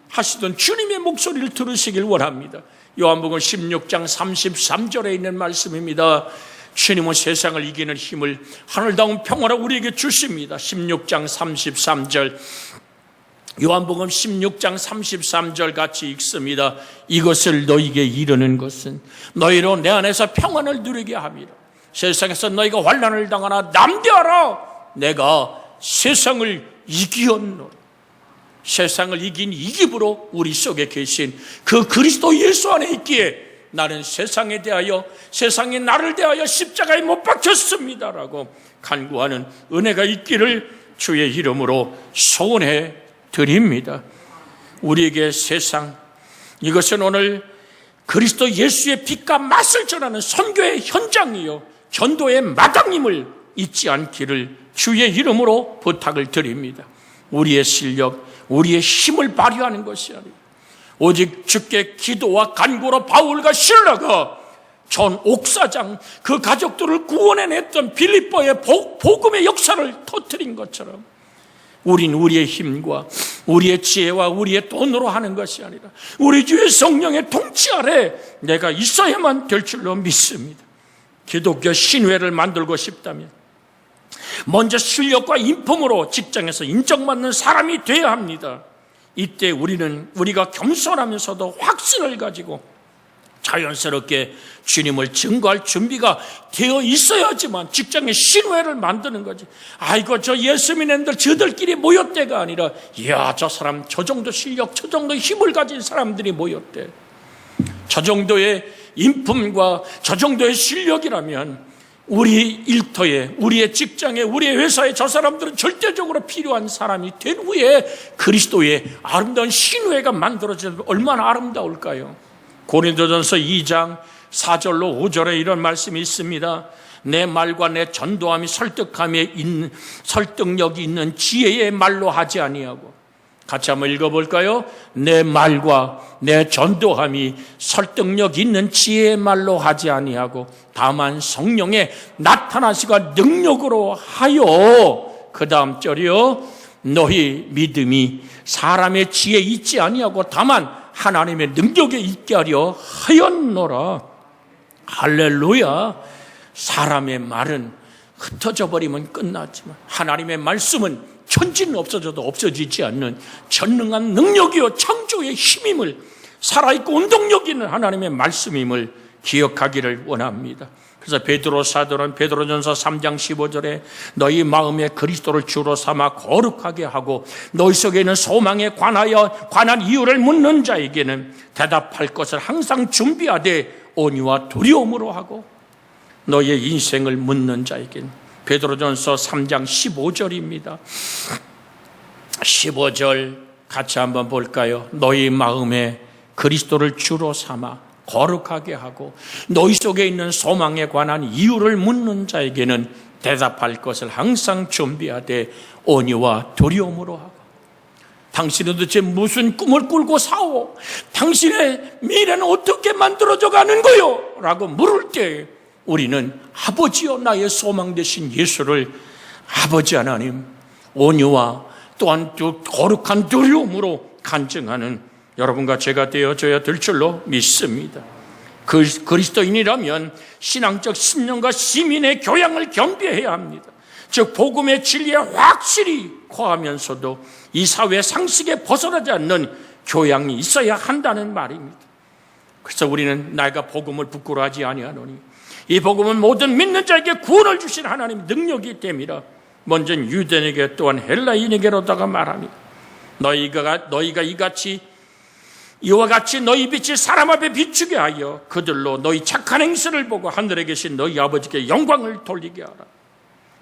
하시던 주님의 목소리를 들으시길 원합니다. 요한복음 16장 33절에 있는 말씀입니다. 주님은 세상을 이기는 힘을, 하늘다운 평화를 우리에게 주십니다. 16장 33절, 요한복음 16장 33절 같이 읽습니다. 이것을 너희에게 이르는 것은 너희로 내 안에서 평안을 누리게 함이라. 세상에서 너희가 환난을 당하나 남대하라, 내가 세상을 이기었노라. 세상을 이긴 이깁으로 우리 속에 계신 그 그리스도 예수 안에 있기에 나는 세상에 대하여, 세상이 나를 대하여 십자가에 못 박혔습니다라고 간구하는 은혜가 있기를 주의 이름으로 소원해 드립니다. 우리에게 세상, 이것은 오늘 그리스도 예수의 빛과 맛을 전하는 선교의 현장이요 전도의 마당임을 잊지 않기를 주의 이름으로 부탁을 드립니다. 우리의 실력, 우리의 힘을 발휘하는 것이 아니라 오직 주께 기도와 간구로 바울과 실라가 전 옥사장 그 가족들을 구원해냈던 빌립보의 복음의 역사를 터뜨린 것처럼 우린 우리의 힘과 우리의 지혜와 우리의 돈으로 하는 것이 아니라 우리 주의 성령의 통치 아래 내가 있어야만 될 줄로 믿습니다. 기독교 신회를 만들고 싶다면 먼저 실력과 인품으로 직장에서 인정받는 사람이 되어야 합니다. 이때 우리가 겸손하면서도 확신을 가지고 자연스럽게 주님을 증거할 준비가 되어 있어야지만 직장의 신회를 만드는 거지. 아이고, 저 예수 믿는 애들 저들끼리 모였대가 아니라, 이야, 저 사람 저 정도 실력, 저 정도 힘을 가진 사람들이 모였대. 저 정도의 인품과 저 정도의 실력이라면 우리 일터에, 우리의 직장에, 우리의 회사에 저 사람들은 절대적으로 필요한 사람이 된 후에 그리스도의 아름다운 신회가 만들어지면 얼마나 아름다울까요? 고린도전서 2장 4절로 5절에 이런 말씀이 있습니다. 내 말과 내 전도함이 설득력이 있는 지혜의 말로 하지 아니하고, 같이 한번 읽어볼까요? 내 말과 내 전도함이 설득력 있는 지혜의 말로 하지 아니하고 다만 성령의 나타나시가 능력으로 하여, 그 다음 절이요, 너희 믿음이 사람의 지혜에 있지 아니하고 다만 하나님의 능력에 있게 하려 하였노라. 할렐루야. 사람의 말은 흩어져 버리면 끝나지만 하나님의 말씀은 천지는 없어져도 없어지지 않는 전능한 능력이요 창조의 힘임을, 살아있고 운동력 있는 하나님의 말씀임을 기억하기를 원합니다. 그래서 베드로 사도는 베드로전서 3장 15절에 너희 마음에 그리스도를 주로 삼아 거룩하게 하고 너희 속에 있는 소망에 관한 이유를 묻는 자에게는 대답할 것을 항상 준비하되 온유와 두려움으로 하고, 너희의 인생을 묻는 자에게는, 베드로전서 3장 15절입니다. 15절 같이 한번 볼까요? 너희 마음에 그리스도를 주로 삼아 거룩하게 하고 너희 속에 있는 소망에 관한 이유를 묻는 자에게는 대답할 것을 항상 준비하되 온유와 두려움으로 하고. 당신은 도대체 무슨 꿈을 꾸고 사오? 당신의 미래는 어떻게 만들어져 가는 거요? 라고 물을 때 우리는 아버지여 나의 소망 되신 예수를 아버지 하나님 온유와 또한 거룩한 두려움으로 간증하는 여러분과 제가 되어져야 될 줄로 믿습니다. 그리스도인이라면 신앙적 신념과 시민의 교양을 겸비해야 합니다. 즉 복음의 진리에 확실히 거하면서도 이 사회 상식에 벗어나지 않는 교양이 있어야 한다는 말입니다. 그래서 우리는 내가 복음을 부끄러워하지 아니하노니 이 복음은 모든 믿는 자에게 구원을 주신 하나님의 능력이 됨이라 먼저는 유대인에게 또한 헬라인에게로다가 말합니다. 너희가 이와 같이 너희 빛이 사람 앞에 비추게 하여 그들로 너희 착한 행실을 보고 하늘에 계신 너희 아버지께 영광을 돌리게 하라.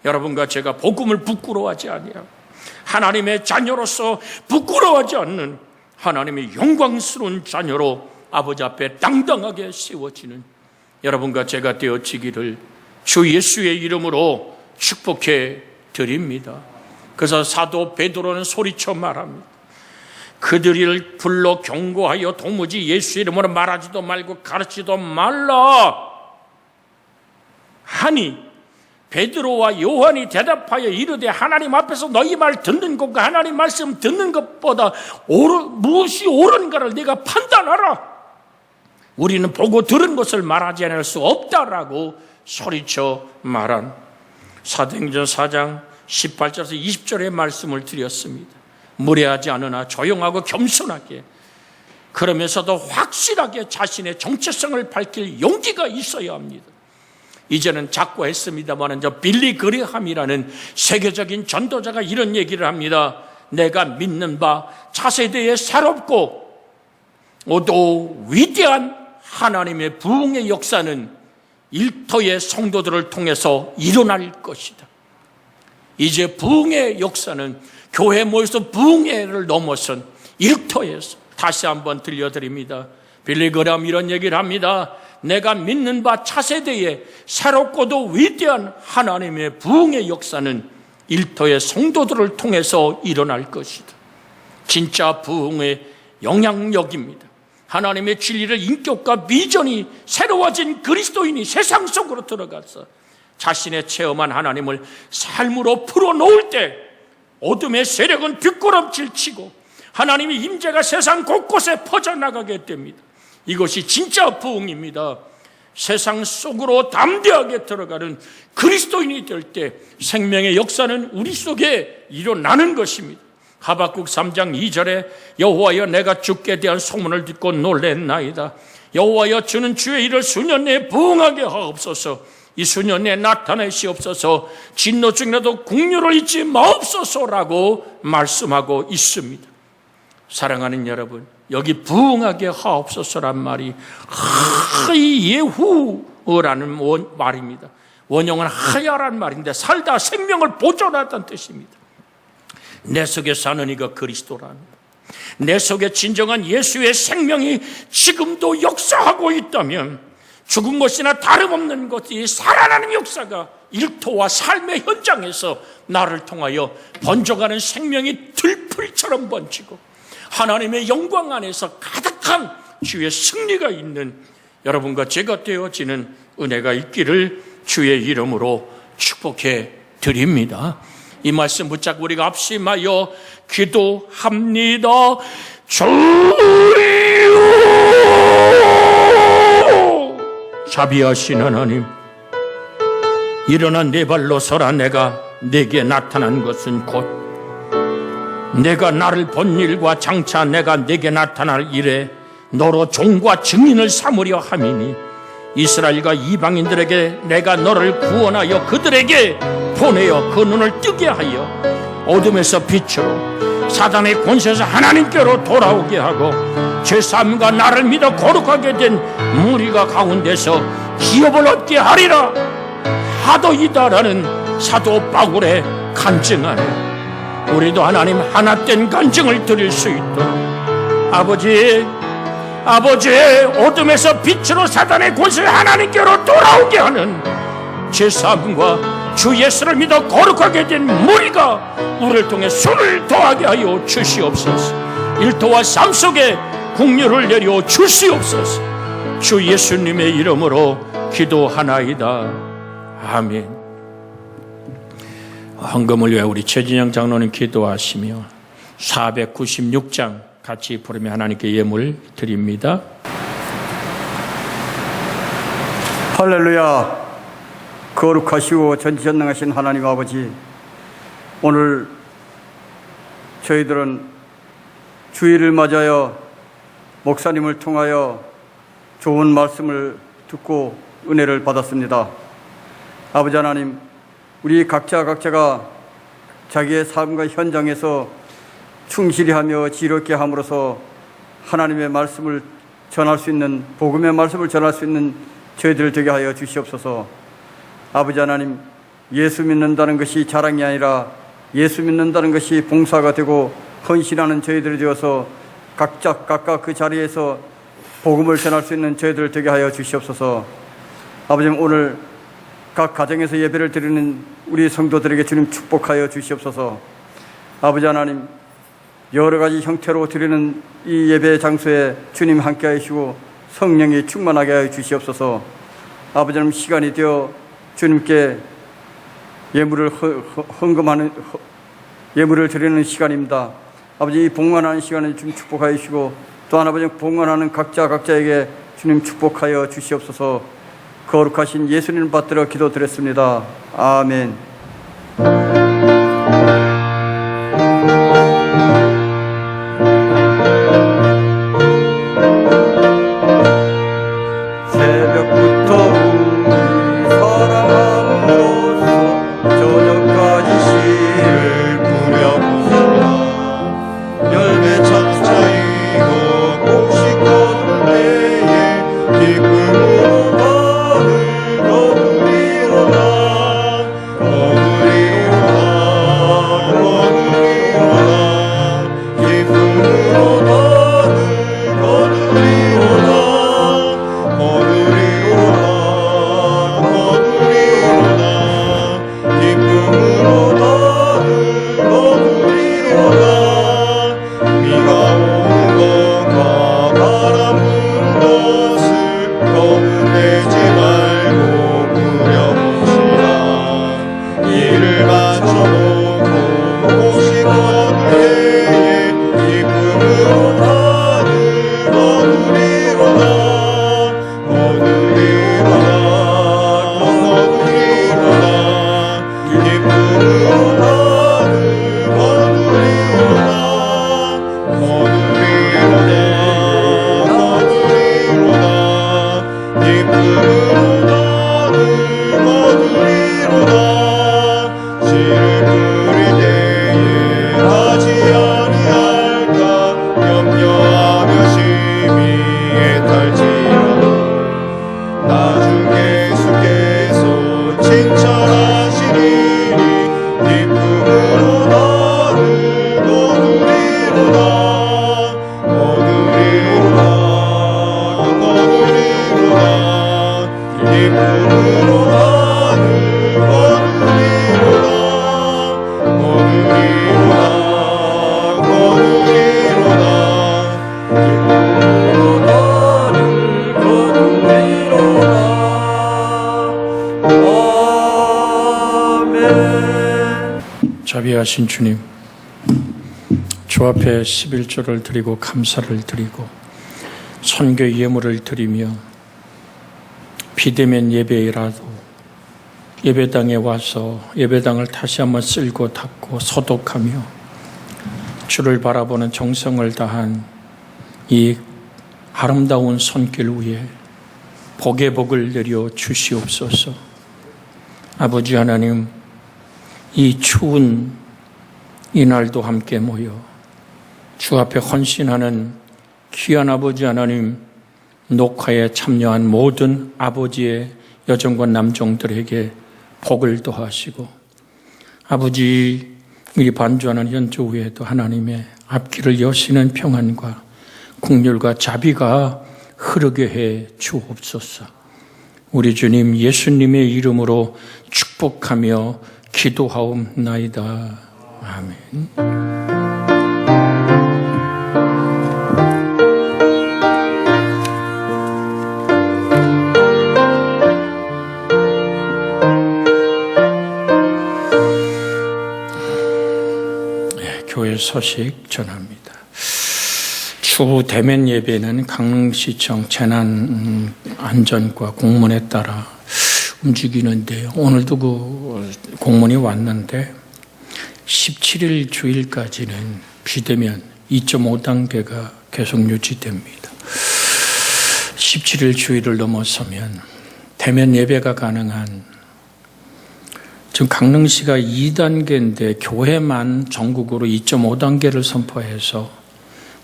여러분과 제가 복음을 부끄러워하지 아니하고 하나님의 자녀로서 부끄러워하지 않는 하나님의 영광스러운 자녀로 아버지 앞에 당당하게 세워지는 여러분과 제가 되어지기를 주 예수의 이름으로 축복해 드립니다. 그래서 사도 베드로는 소리쳐 말합니다. 그들을 불러 경고하여 도무지 예수 이름으로 말하지도 말고 가르치지도 말라 하니 베드로와 요한이 대답하여 이르되 하나님 앞에서 너희 말 듣는 것과 하나님 말씀 듣는 것보다 무엇이 옳은가를 네가 판단하라. 우리는 보고 들은 것을 말하지 않을 수 없다라고 소리쳐 말한 사도행전 4장 18절에서 20절의 말씀을 드렸습니다. 무례하지 않으나 조용하고 겸손하게, 그러면서도 확실하게 자신의 정체성을 밝힐 용기가 있어야 합니다. 이제는 작고 했습니다만 빌리 그레함이라는 세계적인 전도자가 이런 얘기를 합니다. 내가 믿는 바 차세대에 새롭고 또 위대한 하나님의 부흥의 역사는 일터의 성도들을 통해서 일어날 것이다. 이제 부흥의 역사는 교회 모여서 부흥회를 넘어선 일터에서, 다시 한번 들려드립니다. 빌리 그레함 이런 얘기를 합니다. 내가 믿는 바 차세대에 새롭고도 위대한 하나님의 부흥의 역사는 일터의 성도들을 통해서 일어날 것이다. 진짜 부흥의 영향력입니다. 하나님의 진리를 인격과 비전이 새로워진 그리스도인이 세상 속으로 들어가서 자신의 체험한 하나님을 삶으로 풀어놓을 때 어둠의 세력은 뒷걸음질 치고 하나님의 임재가 세상 곳곳에 퍼져나가게 됩니다. 이것이 진짜 부흥입니다. 세상 속으로 담대하게 들어가는 그리스도인이 될 때 생명의 역사는 우리 속에 일어나는 것입니다. 하박국 3장 2절에 여호와여 내가 주께 대한 소문을 듣고 놀랬나이다. 여호와여 주는 주의 일을 수년 내에 부흥하게 하옵소서. 이 수년 내에 나타내시옵소서. 진노 중에라도 긍휼을 잊지 마옵소서라고 말씀하고 있습니다. 사랑하는 여러분, 여기 부흥하게 하옵소서란 말이 하이예후라는 말입니다. 원형은 하야란 말인데 살다 생명을 보존하다는 뜻입니다. 내 속에 사는 이가 그리스도라는, 내 속에 진정한 예수의 생명이 지금도 역사하고 있다면 죽은 것이나 다름없는 것이 살아나는 역사가 일터와 삶의 현장에서 나를 통하여 번져가는 생명이 들풀처럼 번지고 하나님의 영광 안에서 가득한 주의 승리가 있는 여러분과 제가 되어지는 은혜가 있기를 주의 이름으로 축복해 드립니다. 이 말씀 붙잡고 우리가 합심하여 기도합니다. 주여, 자비하신 하나님, 일어나 네 발로 서라. 내가 내게 나타난 것은 곧 내가 나를 본 일과 장차 내가 내게 나타날 일에 너로 종과 증인을 삼으려 함이니 이스라엘과 이방인들에게 내가 너를 구원하여 그들에게 보내어 그 눈을 뜨게 하여 어둠에서 빛으로 사단의 권세에서 하나님께로 돌아오게 하고 죄사함과 나를 믿어 거룩하게 된 무리가 가운데서 기업을 얻게 하리라 하도이다라는 사도 바울의 간증 안에 우리도 하나님 하나된 간증을 드릴 수 있도록 아버지 어둠에서 빛으로 사단의 권세를 하나님께로 돌아오게 하는 죄사함과 주 예수를 믿어 거룩하게 된 무리가 우리를 통해 손을 더하게 하여 주시옵소서. 일터와 삶 속에 긍휼을 내려 주시옵소서. 주 예수님의 이름으로 기도하나이다. 아멘. 헌금을 위해 우리 최진영 장로님 기도하시며 496장 같이 부르며 하나님께 예물 드립니다. 할렐루야. 거룩하시고 전지전능하신 하나님 아버지, 오늘 저희들은 주일을 맞아요 목사님을 통하여 좋은 말씀을 듣고 은혜를 받았습니다. 아버지 하나님, 우리 각자가 자기의 삶과 현장에서 충실히 하며 지혜롭게 함으로써 하나님의 말씀을 전할 수 있는, 복음의 말씀을 전할 수 있는 저희들 되게 하여 주시옵소서. 아버지 하나님, 예수 믿는다는 것이 자랑이 아니라 예수 믿는다는 것이 봉사가 되고 헌신하는 저희들이 되어서 각각 그 자리에서 복음을 전할 수 있는 저희들 되게 하여 주시옵소서. 아버지, 오늘 각 가정에서 예배를 드리는 우리 성도들에게 주님 축복하여 주시옵소서. 아버지 하나님, 여러 가지 형태로 드리는 이 예배 장소에 주님 함께 하시고 성령이 충만하게 하여 주시옵소서. 아버지 하나님, 시간이 되어 주님께 예물을 헌금하는 예물을 드리는 시간입니다. 아버지, 이 봉헌하는 시간에 주님 축복하여 주시고 또한 아버지 봉헌하는 각자에게 주님 축복하여 주시옵소서. 거룩하신 예수님을 받들어 기도드렸습니다. 아멘. 새벽부터 우리 사랑함으로써 저녁까지 시를 부려봅시다. 열매 창차이고 곡식 거둘 때에 기쁨으로 자비하신 주님, 주 앞에 11조를 드리고 감사를 드리고 선교 예물을 드리며 비대면 예배라도 예배당에 와서 예배당을 다시 한번 쓸고 닦고 소독하며 주를 바라보는 정성을 다한 이 아름다운 손길 위에 복의 복을 내려 주시옵소서. 아버지 하나님, 이 추운 이날도 함께 모여 주 앞에 헌신하는 귀한 아버지 하나님, 녹화에 참여한 모든 아버지의 여정과 남종들에게 복을 더하시고, 아버지 이 반주하는 연주 후에도 하나님의 앞길을 여시는 평안과 긍휼과 자비가 흐르게 해 주옵소서. 우리 주님 예수님의 이름으로 축복하며 기도하옵나이다. 아멘. 교회 소식 전합니다. 추후 대면 예배는 강릉시청 재난안전과 공문에 따라 움직이는데요. 오늘도 그 공문이 왔는데 17일 주일까지는 비대면 2.5단계가 계속 유지됩니다. 17일 주일을 넘어서면 대면 예배가 가능한, 지금 강릉시가 2단계인데 교회만 전국으로 2.5단계를 선포해서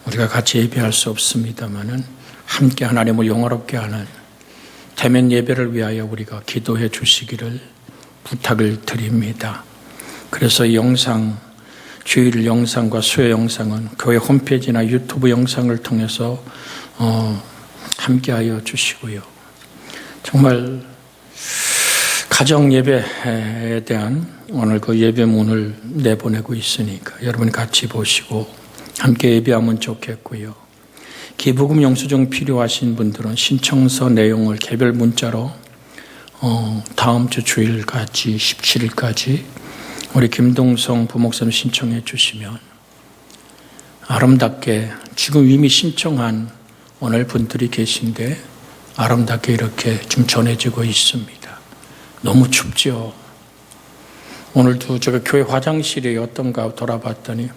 우리가 같이 예배할 수 없습니다만은 함께 하나님을 영화롭게 하는 대면 예배를 위하여 우리가 기도해 주시기를 부탁을 드립니다. 그래서 이 영상, 주일 영상과 수요 영상은 교회 홈페이지나 유튜브 영상을 통해서 함께하여 주시고요. 정말 가정 예배에 대한 오늘 그 예배문을 내보내고 있으니까 여러분 같이 보시고 함께 예배하면 좋겠고요. 기부금 영수증 필요하신 분들은 신청서 내용을 개별 문자로 다음 주 주일까지 17일까지 우리 김동성 부목사님 신청해 주시면 아름답게, 지금 이미 신청한 오늘 분들이 계신데 아름답게 이렇게 좀 전해지고 있습니다. 너무 춥죠. 오늘도 제가 교회 화장실이 어떤가 돌아봤더니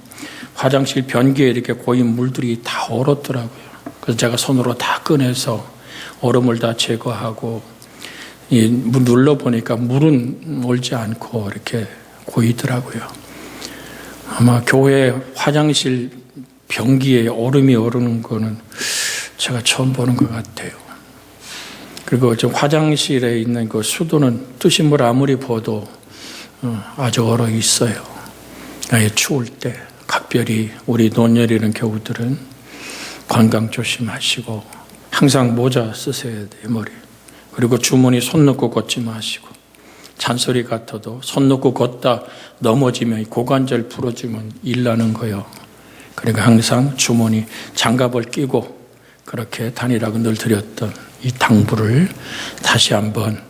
화장실 변기에 이렇게 고인 물들이 다 얼었더라고요. 그래서 제가 손으로 다 꺼내서 얼음을 다 제거하고 눌러보니까 물은 얼지 않고 이렇게 고이더라고요. 아마 교회 화장실 변기에 얼음이 오르는 거는 제가 처음 보는 것 같아요. 그리고 저 화장실에 있는 그 수도는 뜨신 물 아무리 부어도 아주 얼어 있어요. 아예 추울 때 각별히 우리 논열이는 교우들은 건강 조심하시고 항상 모자 쓰셔야 돼요, 머리. 그리고 주머니 손 넣고 걷지 마시고, 잔소리 같아도 손 넣고 걷다 넘어지면 고관절 부러지면 일 나는 거예요. 그러니까 항상 주머니 장갑을 끼고 그렇게 다니라고 늘 드렸던 이 당부를 다시 한번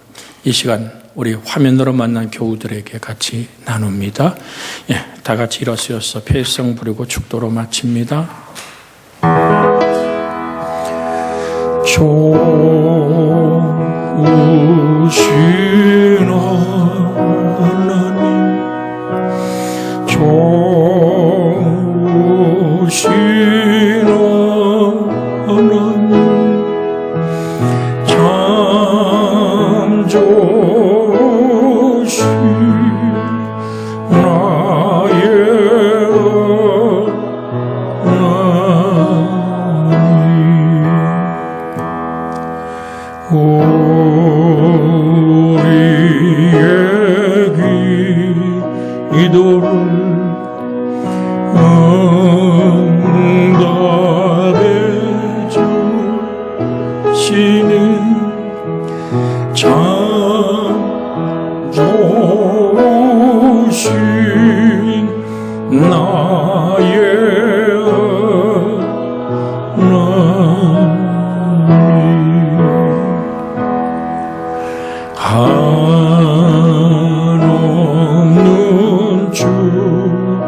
이 시간 우리 화면으로 만난 교우들에게 같이 나눕니다. 예, 다 같이 일어서서 폐성 부르고 축도로 마칩니다. 좋으신 하나님, 좋으신 하나님, 참 좋으신 나의 우리의 기도를 응답해 주시는 참 좋으신 나의 한없는 축복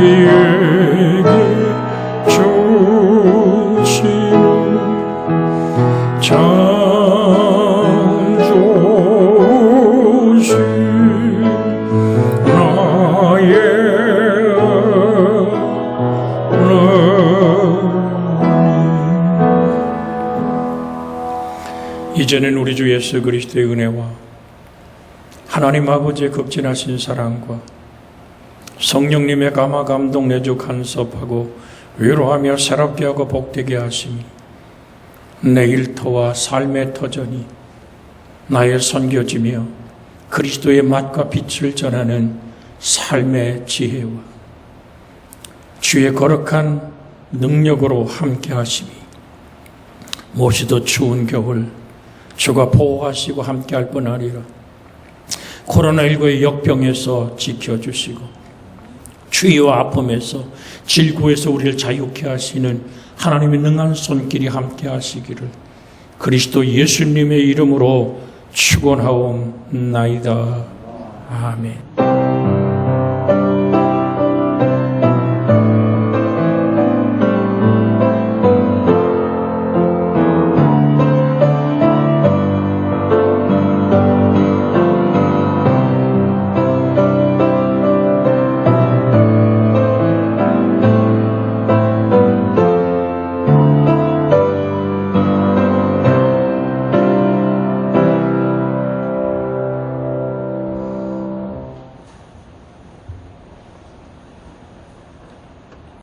우리에게 주시는 참 좋으신 나의 이제는 우리 주 예수 그리스도의 은혜와 하나님 아버지의 극진하신 사랑과 성령님의 감화 감동 내주 간섭하고 위로하며 새롭게 하고 복되게 하심이 내 일터와 삶의 터전이 나의 선교지며 그리스도의 맛과 빛을 전하는 삶의 지혜와 주의 거룩한 능력으로 함께 하심이 무엇이도 추운 겨울 주가 보호하시고 함께할 뿐 아니라 코로나19의 역병에서 지켜주시고 추위와 아픔에서 질고에서 우리를 자유케 하시는 하나님의 능한 손길이 함께 하시기를 그리스도 예수님의 이름으로 축원하옵나이다. 아멘.